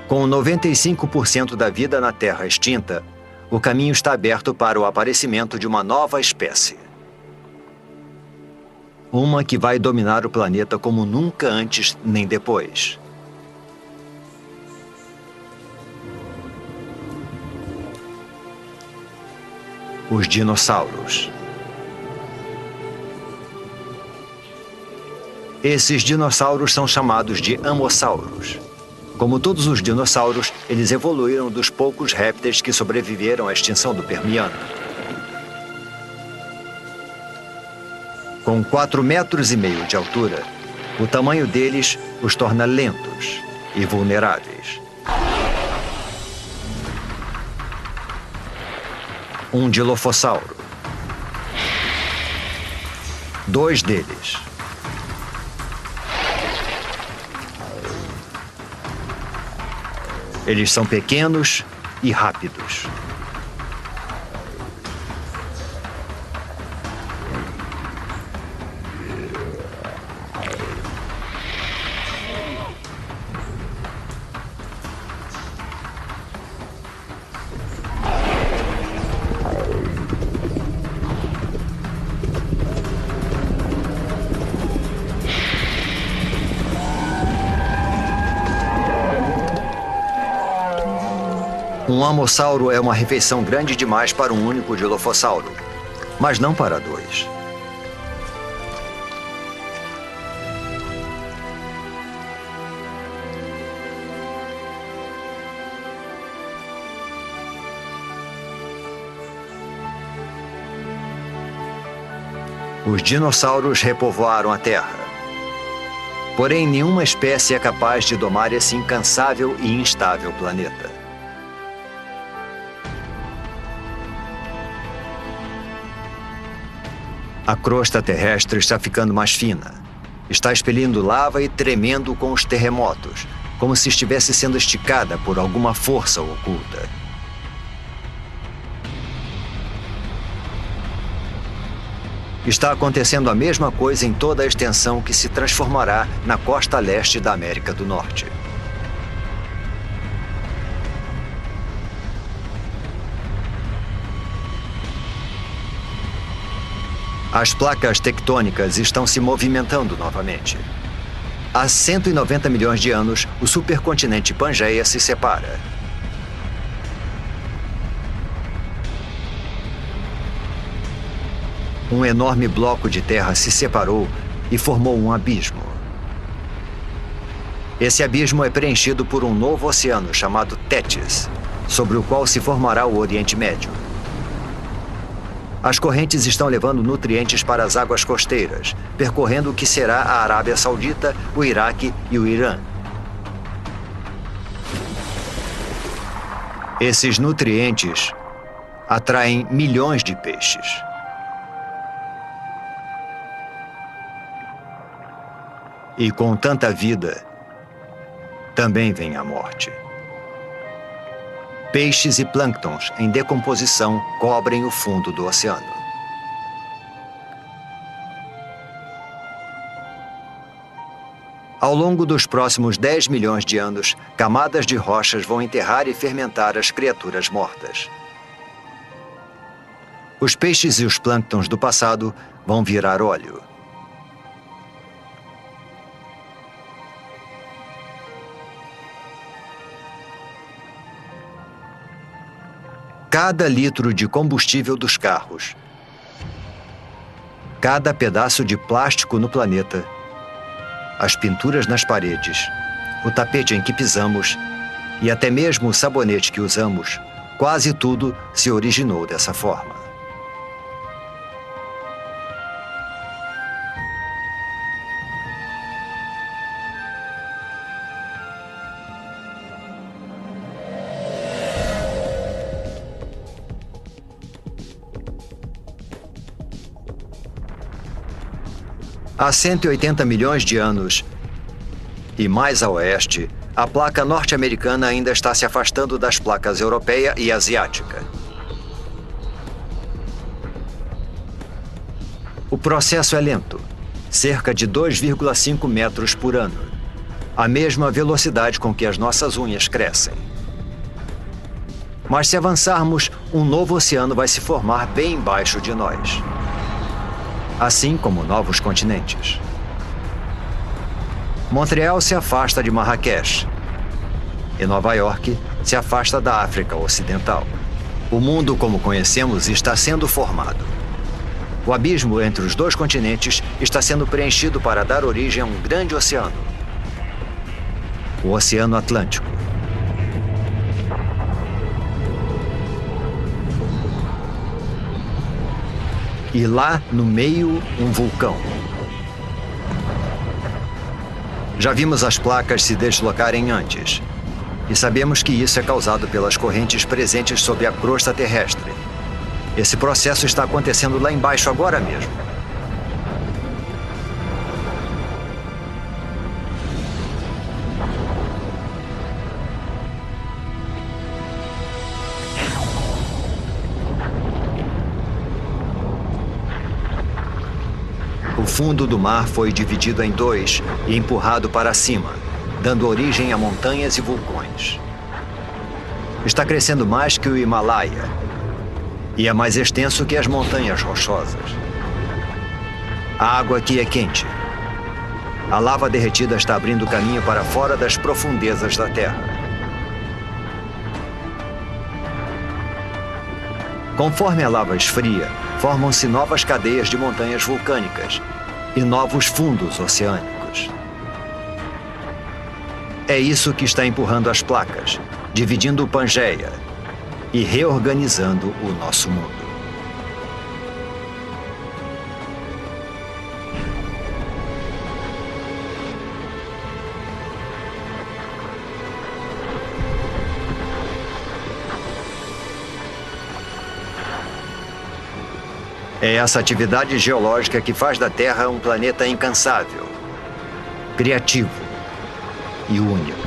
Com 95% da vida na Terra extinta, o caminho está aberto para o aparecimento de uma nova espécie. Uma que vai dominar o planeta como nunca antes nem depois. Os dinossauros. Esses dinossauros são chamados de amossauros. Como todos os dinossauros, eles evoluíram dos poucos répteis que sobreviveram à extinção do Permiano. Com 4,5 metros de altura, o tamanho deles os torna lentos e vulneráveis. Um dilofossauro. 2 deles. Eles são pequenos e rápidos. Um amossauro é uma refeição grande demais para um único dilofossauro, mas não para 2. Os dinossauros repovoaram a Terra. Porém, nenhuma espécie é capaz de domar esse incansável e instável planeta. A crosta terrestre está ficando mais fina. Está expelindo lava e tremendo com os terremotos, como se estivesse sendo esticada por alguma força oculta. Está acontecendo a mesma coisa em toda a extensão que se transformará na costa leste da América do Norte. As placas tectônicas estão se movimentando novamente. Há 190 milhões de anos, o supercontinente Pangeia se separa. Um enorme bloco de terra se separou e formou um abismo. Esse abismo é preenchido por um novo oceano chamado Tétis, sobre o qual se formará o Oriente Médio. As correntes estão levando nutrientes para as águas costeiras, percorrendo o que será a Arábia Saudita, o Iraque e o Irã. Esses nutrientes atraem milhões de peixes. E com tanta vida, também vem a morte. Peixes e plânctons em decomposição cobrem o fundo do oceano. Ao longo dos próximos 10 milhões de anos, camadas de rochas vão enterrar e fermentar as criaturas mortas. Os peixes e os plânctons do passado vão virar óleo. Cada litro de combustível dos carros, cada pedaço de plástico no planeta, as pinturas nas paredes, o tapete em que pisamos e até mesmo o sabonete que usamos, quase tudo se originou dessa forma. Há 180 milhões de anos, e mais a oeste, a placa norte-americana ainda está se afastando das placas europeia e asiática. O processo é lento, cerca de 2,5 metros por ano, a mesma velocidade com que as nossas unhas crescem. Mas se avançarmos, um novo oceano vai se formar bem embaixo de nós. Assim como novos continentes. Montreal se afasta de Marrakech e Nova York se afasta da África Ocidental. O mundo como conhecemos está sendo formado. O abismo entre os dois continentes está sendo preenchido para dar origem a um grande oceano, o Oceano Atlântico. E lá, no meio, um vulcão. Já vimos as placas se deslocarem antes. E sabemos que isso é causado pelas correntes presentes sob a crosta terrestre. Esse processo está acontecendo lá embaixo agora mesmo. O fundo do mar foi dividido em dois e empurrado para cima, dando origem a montanhas e vulcões. Está crescendo mais que o Himalaia e é mais extenso que as montanhas rochosas. A água aqui é quente. A lava derretida está abrindo caminho para fora das profundezas da Terra. Conforme a lava esfria, formam-se novas cadeias de montanhas vulcânicas e novos fundos oceânicos. É isso que está empurrando as placas, dividindo o Pangeia e reorganizando o nosso mundo. É essa atividade geológica que faz da Terra um planeta incansável, criativo e único.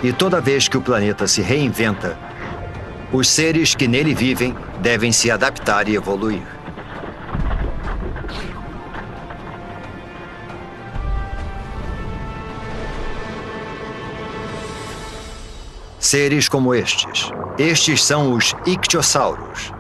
E toda vez que o planeta se reinventa, os seres que nele vivem devem se adaptar e evoluir. Seres como estes. Estes são os ictiossauros.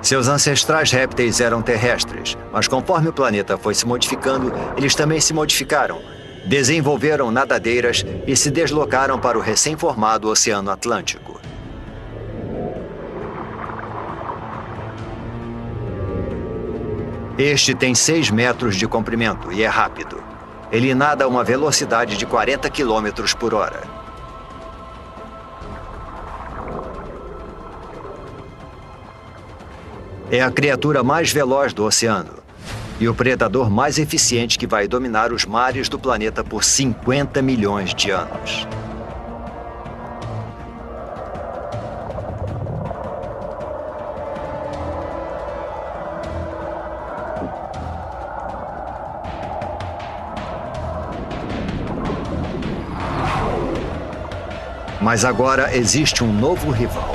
Seus ancestrais répteis eram terrestres, mas conforme o planeta foi se modificando, eles também se modificaram, desenvolveram nadadeiras e se deslocaram para o recém-formado Oceano Atlântico. Este tem 6 metros de comprimento e é rápido. Ele nada a uma velocidade de 40 km por hora. É a criatura mais veloz do oceano e o predador mais eficiente que vai dominar os mares do planeta por 50 milhões de anos. Mas agora existe um novo rival.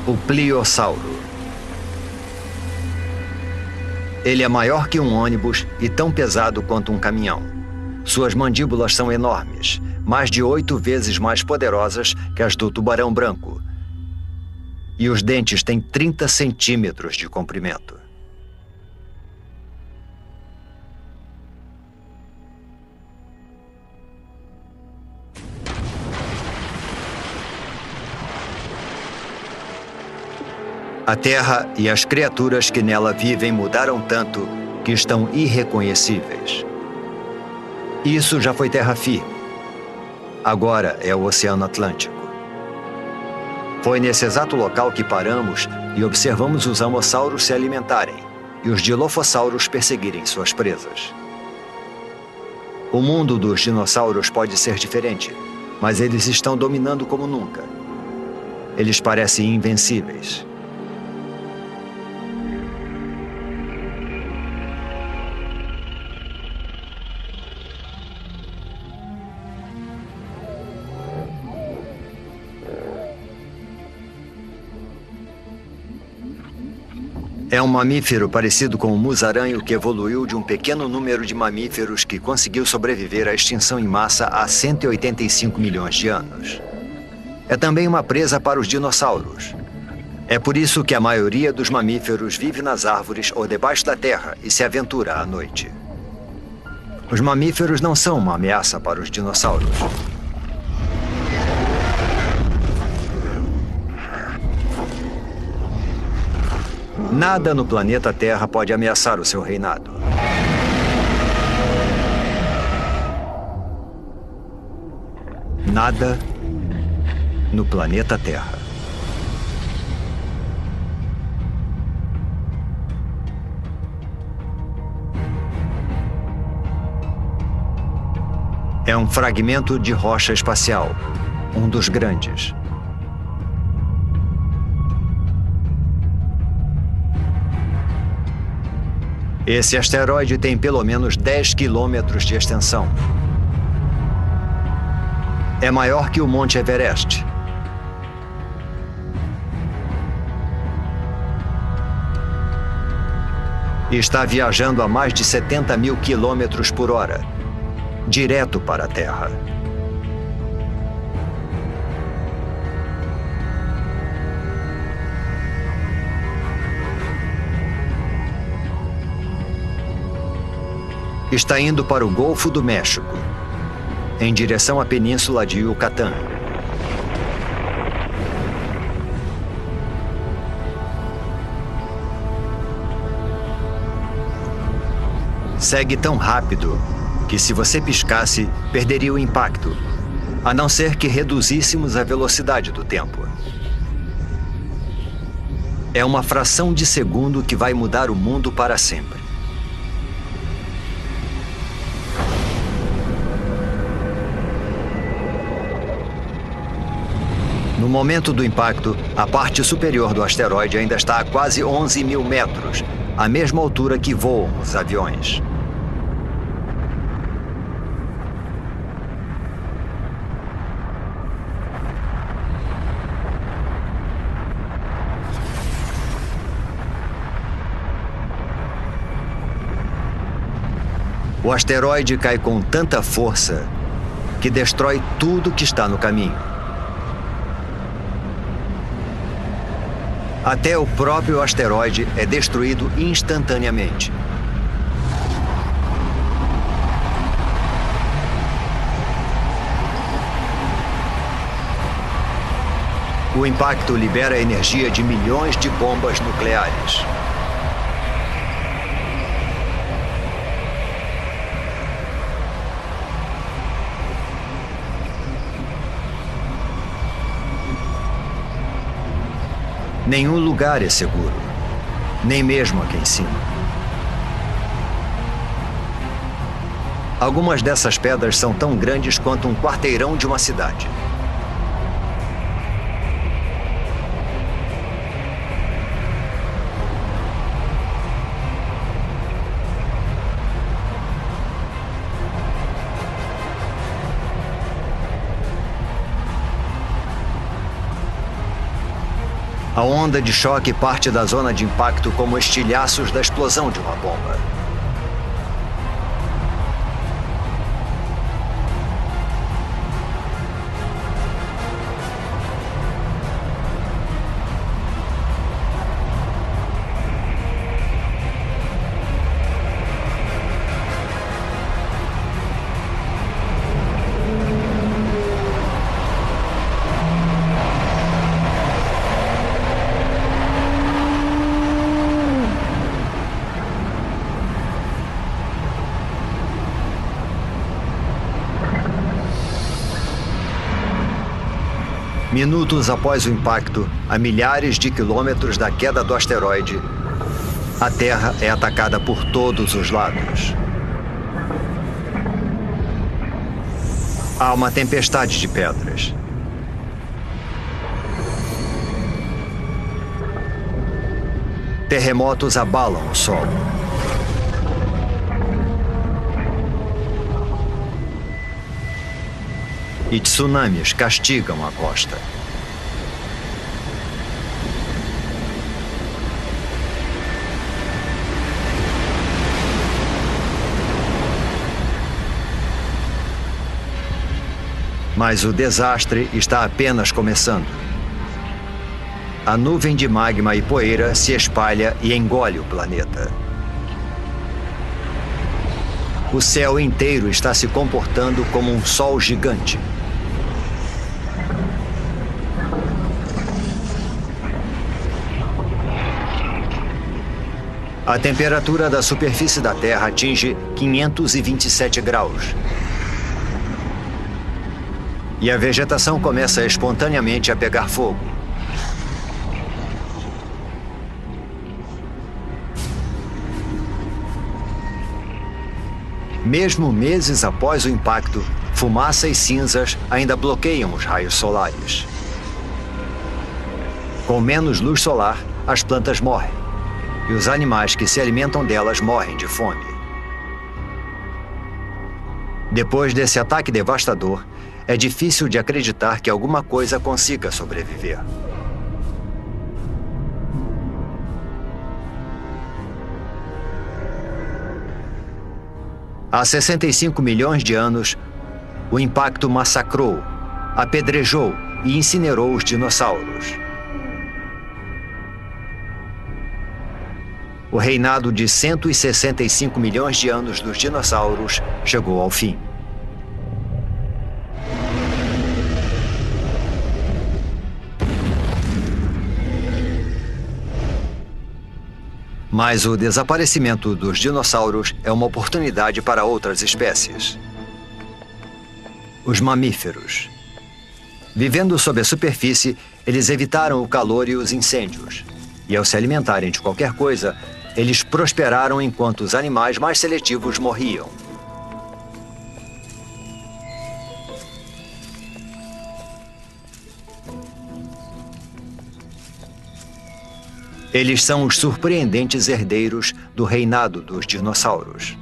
O Pliossauro. Ele é maior que um ônibus e tão pesado quanto um caminhão. Suas mandíbulas são enormes, mais de 8 vezes mais poderosas que as do tubarão branco. E os dentes têm 30 centímetros de comprimento. A Terra e as criaturas que nela vivem mudaram tanto que estão irreconhecíveis. Isso já foi terra firme. Agora é o Oceano Atlântico. Foi nesse exato local que paramos e observamos os amossauros se alimentarem e os dilofossauros perseguirem suas presas. O mundo dos dinossauros pode ser diferente, mas eles estão dominando como nunca. Eles parecem invencíveis. É um mamífero parecido com o musaranho que evoluiu de um pequeno número de mamíferos que conseguiu sobreviver à extinção em massa há 185 milhões de anos. É também uma presa para os dinossauros. É por isso que a maioria dos mamíferos vive nas árvores ou debaixo da terra e se aventura à noite. Os mamíferos não são uma ameaça para os dinossauros. Nada no planeta Terra pode ameaçar o seu reinado. Nada no planeta Terra. É um fragmento de rocha espacial, um dos grandes. Esse asteroide tem pelo menos 10 quilômetros de extensão. É maior que o Monte Everest. E está viajando a mais de 70 mil quilômetros por hora, direto para a Terra. Está indo para o Golfo do México, em direção à Península de Yucatán. Segue tão rápido que, se você piscasse, perderia o impacto, a não ser que reduzíssemos a velocidade do tempo. É uma fração de segundo que vai mudar o mundo para sempre. No momento do impacto, a parte superior do asteroide ainda está a quase 11 mil metros, a mesma altura que voam os aviões. O asteroide cai com tanta força que destrói tudo que está no caminho. Até o próprio asteroide é destruído instantaneamente. O impacto libera a energia de milhões de bombas nucleares. Nenhum lugar é seguro, nem mesmo aqui em cima. Algumas dessas pedras são tão grandes quanto um quarteirão de uma cidade. A onda de choque parte da zona de impacto como estilhaços da explosão de uma bomba. Minutos após o impacto, a milhares de quilômetros da queda do asteroide, a Terra é atacada por todos os lados. Há uma tempestade de pedras. Terremotos abalam o solo. E tsunamis castigam a costa. Mas o desastre está apenas começando. A nuvem de magma e poeira se espalha e engole o planeta. O céu inteiro está se comportando como um sol gigante. A temperatura da superfície da Terra atinge 527 graus. E a vegetação começa espontaneamente a pegar fogo. Mesmo meses após o impacto, fumaça e cinzas ainda bloqueiam os raios solares. Com menos luz solar, as plantas morrem. E os animais que se alimentam delas morrem de fome. Depois desse ataque devastador, é difícil de acreditar que alguma coisa consiga sobreviver. Há 65 milhões de anos, o impacto massacrou, apedrejou e incinerou os dinossauros. O reinado de 165 milhões de anos dos dinossauros chegou ao fim. Mas o desaparecimento dos dinossauros é uma oportunidade para outras espécies. Os mamíferos. Vivendo sob a superfície, eles evitaram o calor e os incêndios. E ao se alimentarem de qualquer coisa, eles prosperaram enquanto os animais mais seletivos morriam. Eles são os surpreendentes herdeiros do reinado dos dinossauros.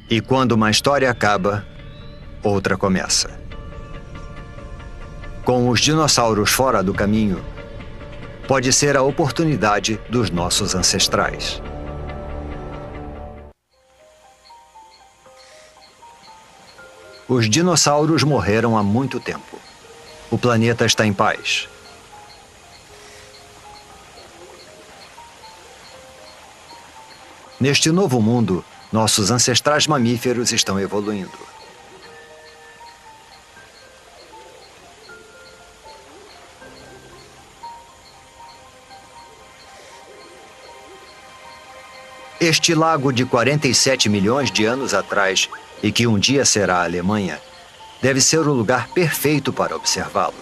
E quando uma história acaba, outra começa. Com os dinossauros fora do caminho, pode ser a oportunidade dos nossos ancestrais. Os dinossauros morreram há muito tempo. O planeta está em paz. Neste novo mundo, nossos ancestrais mamíferos estão evoluindo. Este lago de 47 milhões de anos atrás, e que um dia será a Alemanha, deve ser o lugar perfeito para observá-los.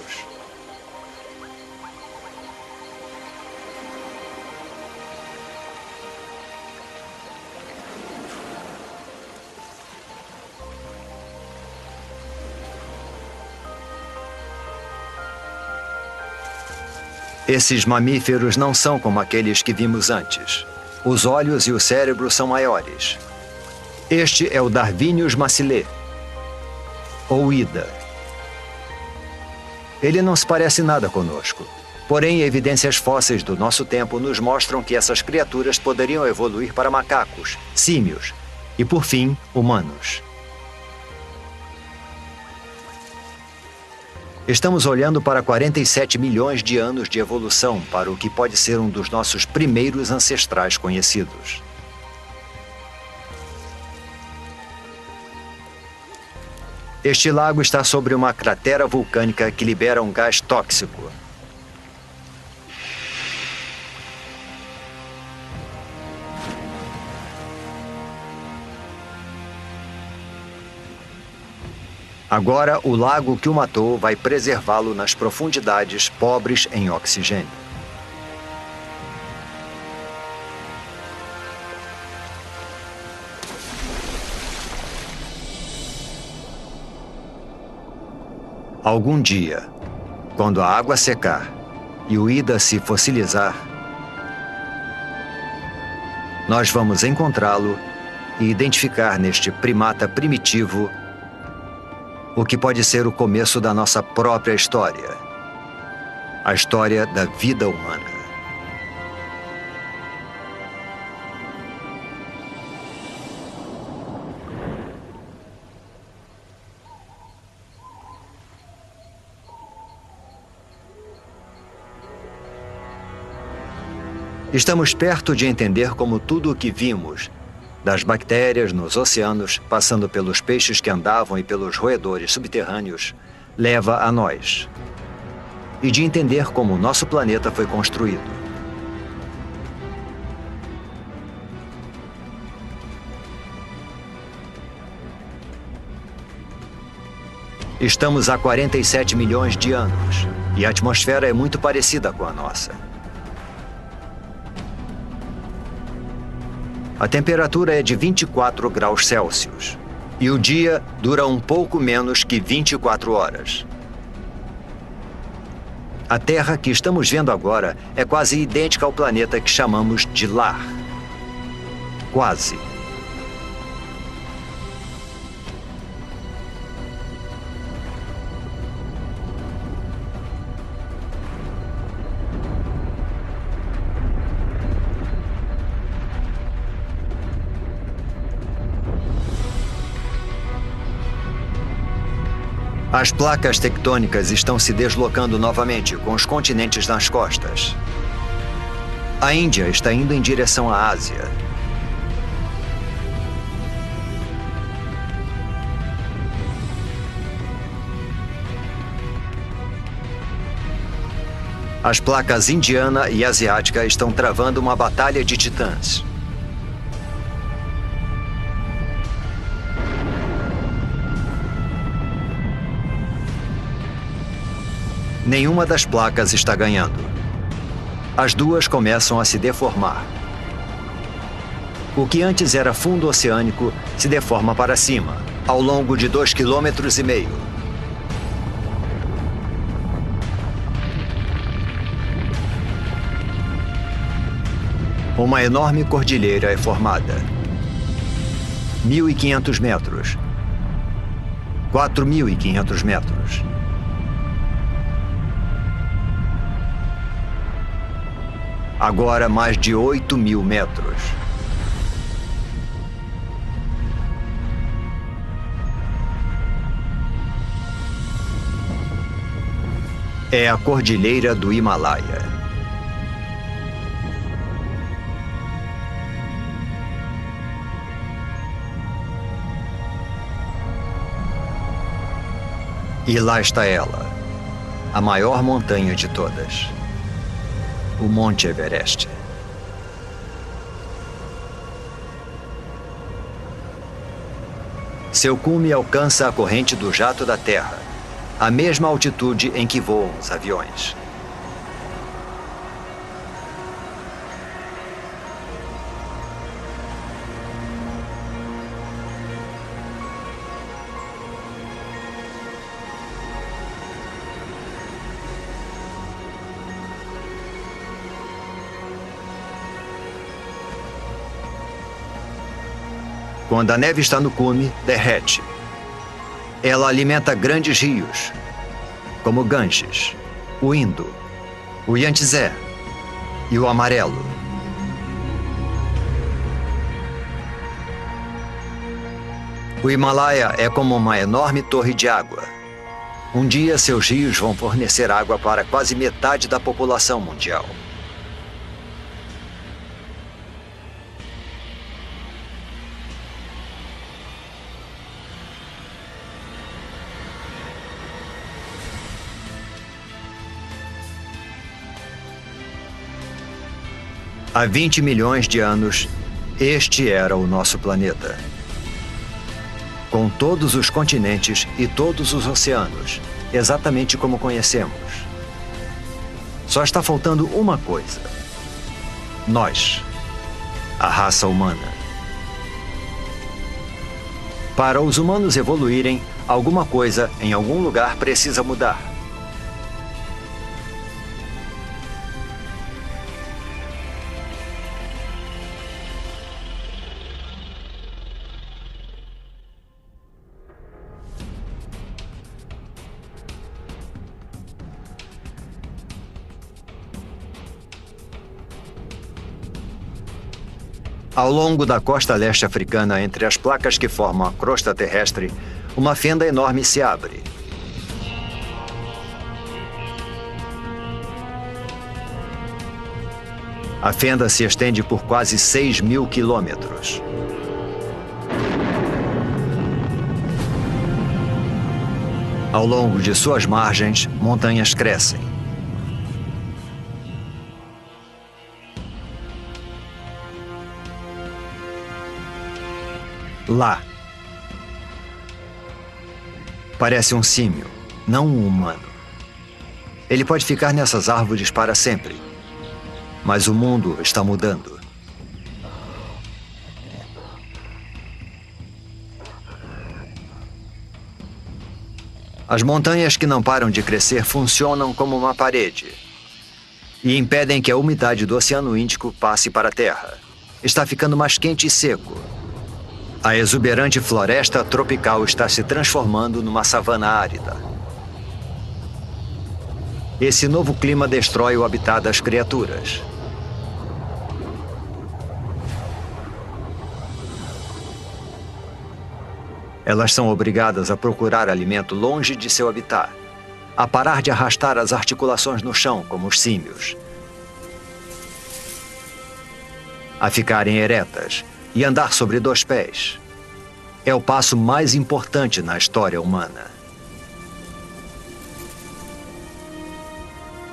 Esses mamíferos não são como aqueles que vimos antes. Os olhos e o cérebro são maiores. Este é o Darwinius massilae, ou Ida. Ele não se parece nada conosco. Porém, evidências fósseis do nosso tempo nos mostram que essas criaturas poderiam evoluir para macacos, símios e, por fim, humanos. Estamos olhando para 47 milhões de anos de evolução para o que pode ser um dos nossos primeiros ancestrais conhecidos. Este lago está sobre uma cratera vulcânica que libera um gás tóxico. Agora, o lago que o matou vai preservá-lo nas profundidades pobres em oxigênio. Algum dia, quando a água secar e o Ida se fossilizar, nós vamos encontrá-lo e identificar neste primata primitivo o que pode ser o começo da nossa própria história, a história da vida humana. Estamos perto de entender como tudo o que vimos, das bactérias nos oceanos, passando pelos peixes que andavam e pelos roedores subterrâneos, leva a nós. E de entender como o nosso planeta foi construído. Estamos há 47 milhões de anos, e a atmosfera é muito parecida com a nossa. A temperatura é de 24 graus Celsius e o dia dura um pouco menos que 24 horas. A Terra que estamos vendo agora é quase idêntica ao planeta que chamamos de lar. Quase. As placas tectônicas estão se deslocando novamente, com os continentes nas costas. A Índia está indo em direção à Ásia. As placas indiana e asiática estão travando uma batalha de titãs. Nenhuma das placas está ganhando. As duas começam a se deformar. O que antes era fundo oceânico se deforma para cima, ao longo de 2,5 km. Uma enorme cordilheira é formada. 1.500 metros. 4.500 metros. Agora mais de 8.000 metros. É a Cordilheira do Himalaia. E lá está ela, a maior montanha de todas. O Monte Everest. Seu cume alcança a corrente do jato da Terra, a mesma altitude em que voam os aviões. Quando a neve está no cume, derrete. Ela alimenta grandes rios, como o Ganges, o Indo, o Yangtze e o Amarelo. O Himalaia é como uma enorme torre de água. Um dia, seus rios vão fornecer água para quase metade da população mundial. Há 20 milhões de anos, este era o nosso planeta. Com todos os continentes e todos os oceanos, exatamente como conhecemos. Só está faltando uma coisa. Nós, a raça humana. Para os humanos evoluírem, alguma coisa em algum lugar precisa mudar. Ao longo da costa leste africana, entre as placas que formam a crosta terrestre, uma fenda enorme se abre. A fenda se estende por quase 6.000 quilômetros. Ao longo de suas margens, montanhas crescem. Lá. Parece um símio, não um humano. Ele pode ficar nessas árvores para sempre. Mas o mundo está mudando. As montanhas que não param de crescer funcionam como uma parede e impedem que a umidade do Oceano Índico passe para a Terra. Está ficando mais quente e seco. A exuberante floresta tropical está se transformando numa savana árida. Esse novo clima destrói o habitat das criaturas. Elas são obrigadas a procurar alimento longe de seu habitat, a parar de arrastar as articulações no chão, como os símios, a ficarem eretas e andar sobre 2 pés. É o passo mais importante na história humana.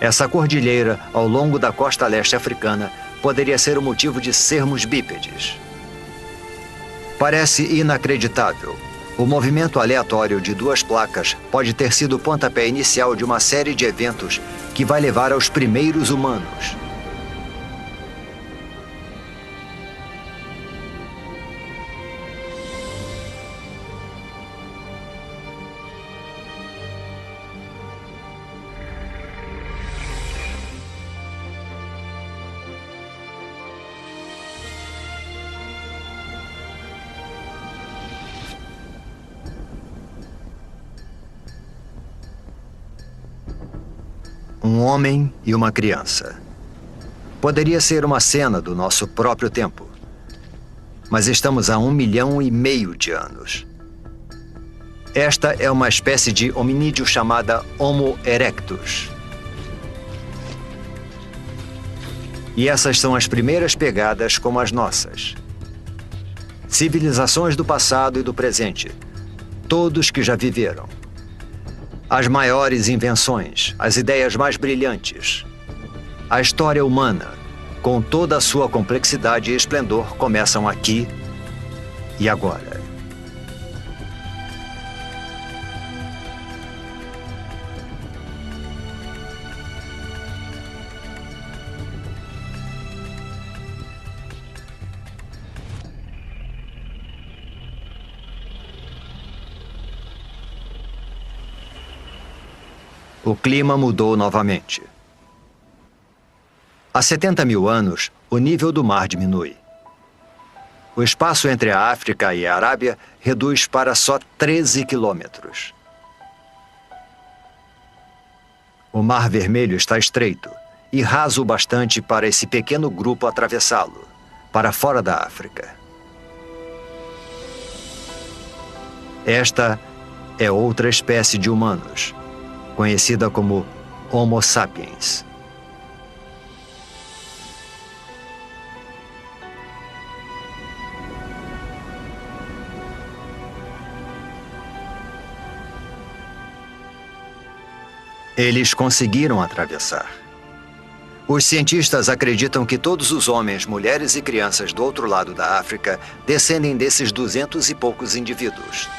Essa cordilheira, ao longo da costa leste africana, poderia ser o motivo de sermos bípedes. Parece inacreditável. O movimento aleatório de 2 placas pode ter sido o pontapé inicial de uma série de eventos que vai levar aos primeiros humanos. Um homem e uma criança. Poderia ser uma cena do nosso próprio tempo. Mas estamos a 1,5 milhão de anos. Esta é uma espécie de hominídeo chamada Homo erectus. E essas são as primeiras pegadas como as nossas. Civilizações do passado e do presente. Todos que já viveram. As maiores invenções, as ideias mais brilhantes. A história humana, com toda a sua complexidade e esplendor, começam aqui e agora. O clima mudou novamente. Há 70 mil anos, o nível do mar diminui. O espaço entre a África e a Arábia reduz para só 13 quilômetros. O Mar Vermelho está estreito e raso o bastante para esse pequeno grupo atravessá-lo, para fora da África. Esta é outra espécie de humanos, conhecida como Homo sapiens. Eles conseguiram atravessar. Os cientistas acreditam que todos os homens, mulheres e crianças do outro lado da África descendem desses 200 e poucos indivíduos.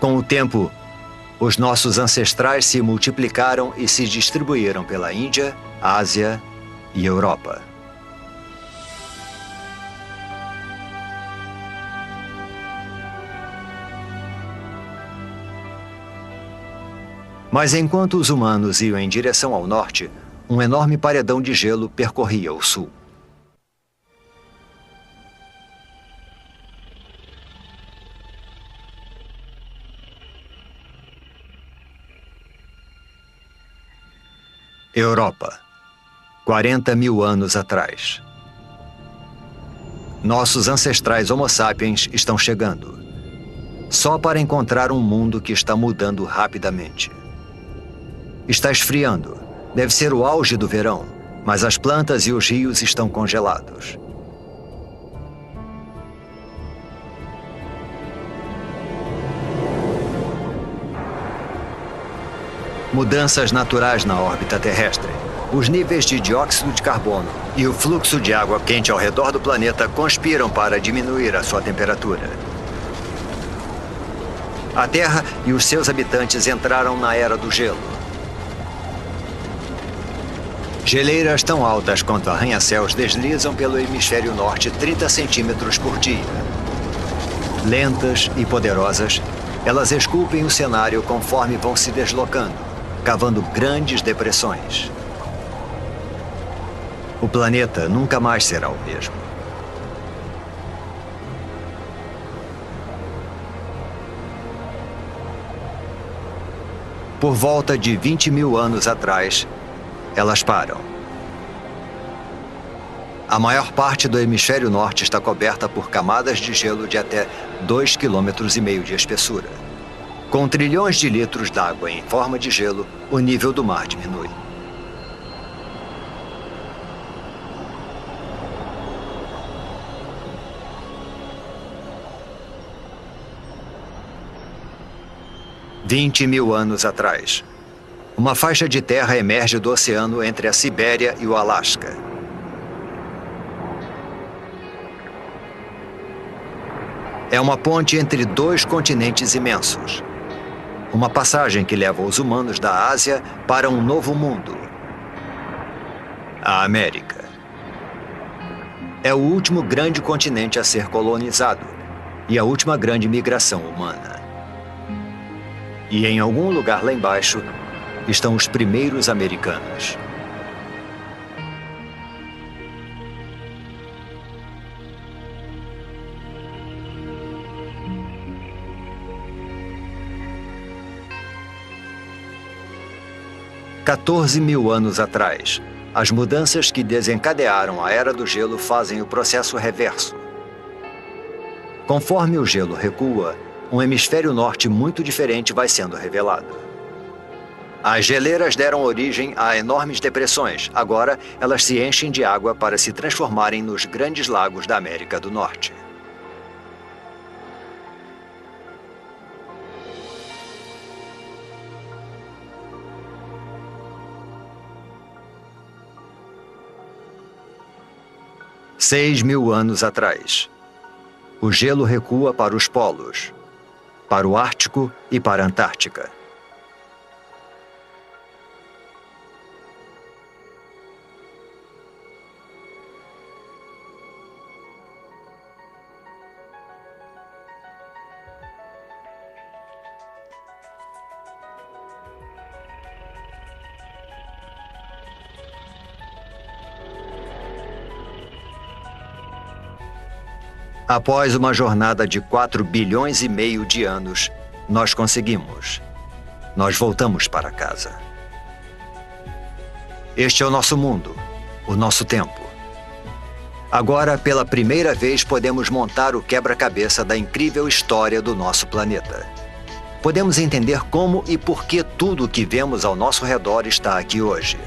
Com o tempo, os nossos ancestrais se multiplicaram e se distribuíram pela Índia, Ásia e Europa. Mas enquanto os humanos iam em direção ao norte, um enorme paredão de gelo percorria o sul. Europa, 40 mil anos atrás. Nossos ancestrais Homo sapiens estão chegando, só para encontrar um mundo que está mudando rapidamente. Está esfriando. Deve ser o auge do verão, mas as plantas e os rios estão congelados. Mudanças naturais na órbita terrestre. Os níveis de dióxido de carbono e o fluxo de água quente ao redor do planeta conspiram para diminuir a sua temperatura. A Terra e os seus habitantes entraram na era do gelo. Geleiras tão altas quanto arranha-céus deslizam pelo hemisfério norte 30 centímetros por dia. Lentas e poderosas, elas esculpem o cenário conforme vão se deslocando, cavando grandes depressões. O planeta nunca mais será o mesmo. Por volta de 20 mil anos atrás, elas param. A maior parte do hemisfério norte está coberta por camadas de gelo de até 2,5 km de espessura. Com trilhões de litros d'água em forma de gelo, o nível do mar diminui. "20 mil anos atrás, uma faixa de terra emerge do oceano entre a Sibéria e o Alasca. É uma ponte entre dois continentes imensos. Uma passagem que leva os humanos da Ásia para um novo mundo. A América. É o último grande continente a ser colonizado e a última grande migração humana. E em algum lugar lá embaixo estão os primeiros americanos. "14 mil anos atrás, as mudanças que desencadearam a Era do Gelo fazem o processo reverso. Conforme o gelo recua, um hemisfério norte muito diferente vai sendo revelado. As geleiras deram origem a enormes depressões. Agora, elas se enchem de água para se transformarem nos grandes lagos da América do Norte. "6 mil anos atrás, o gelo recua para os polos, para o Ártico e para a Antártica. Após uma jornada de 4 bilhões e meio de anos, nós conseguimos. Nós voltamos para casa. Este é o nosso mundo, o nosso tempo. Agora, pela primeira vez, podemos montar o quebra-cabeça da incrível história do nosso planeta. Podemos entender como e por que tudo o que vemos ao nosso redor está aqui hoje.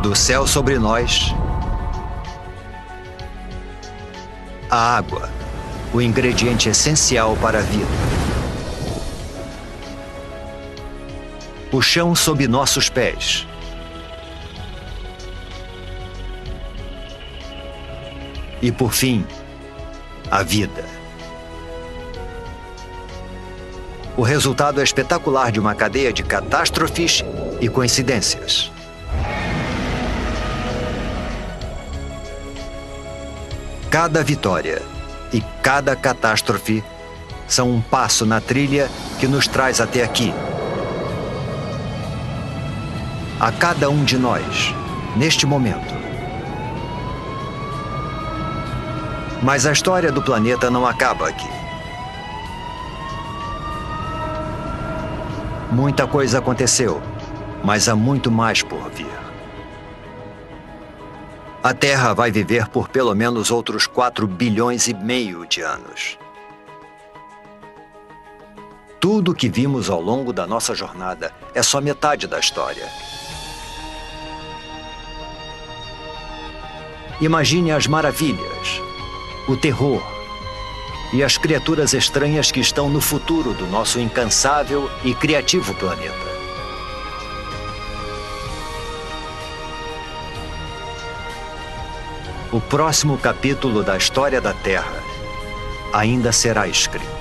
Do céu sobre nós, a água, o ingrediente essencial para a vida. O chão sob nossos pés. E, por fim, a vida. O resultado é espetacular de uma cadeia de catástrofes e coincidências. Cada vitória e cada catástrofe são um passo na trilha que nos traz até aqui. A cada um de nós, neste momento. Mas a história do planeta não acaba aqui. Muita coisa aconteceu, mas há muito mais por vir. A Terra vai viver por pelo menos outros 4 bilhões e meio de anos. Tudo que vimos ao longo da nossa jornada é só metade da história. Imagine as maravilhas, o terror e as criaturas estranhas que estão no futuro do nosso incansável e criativo planeta. O próximo capítulo da história da Terra ainda será escrito.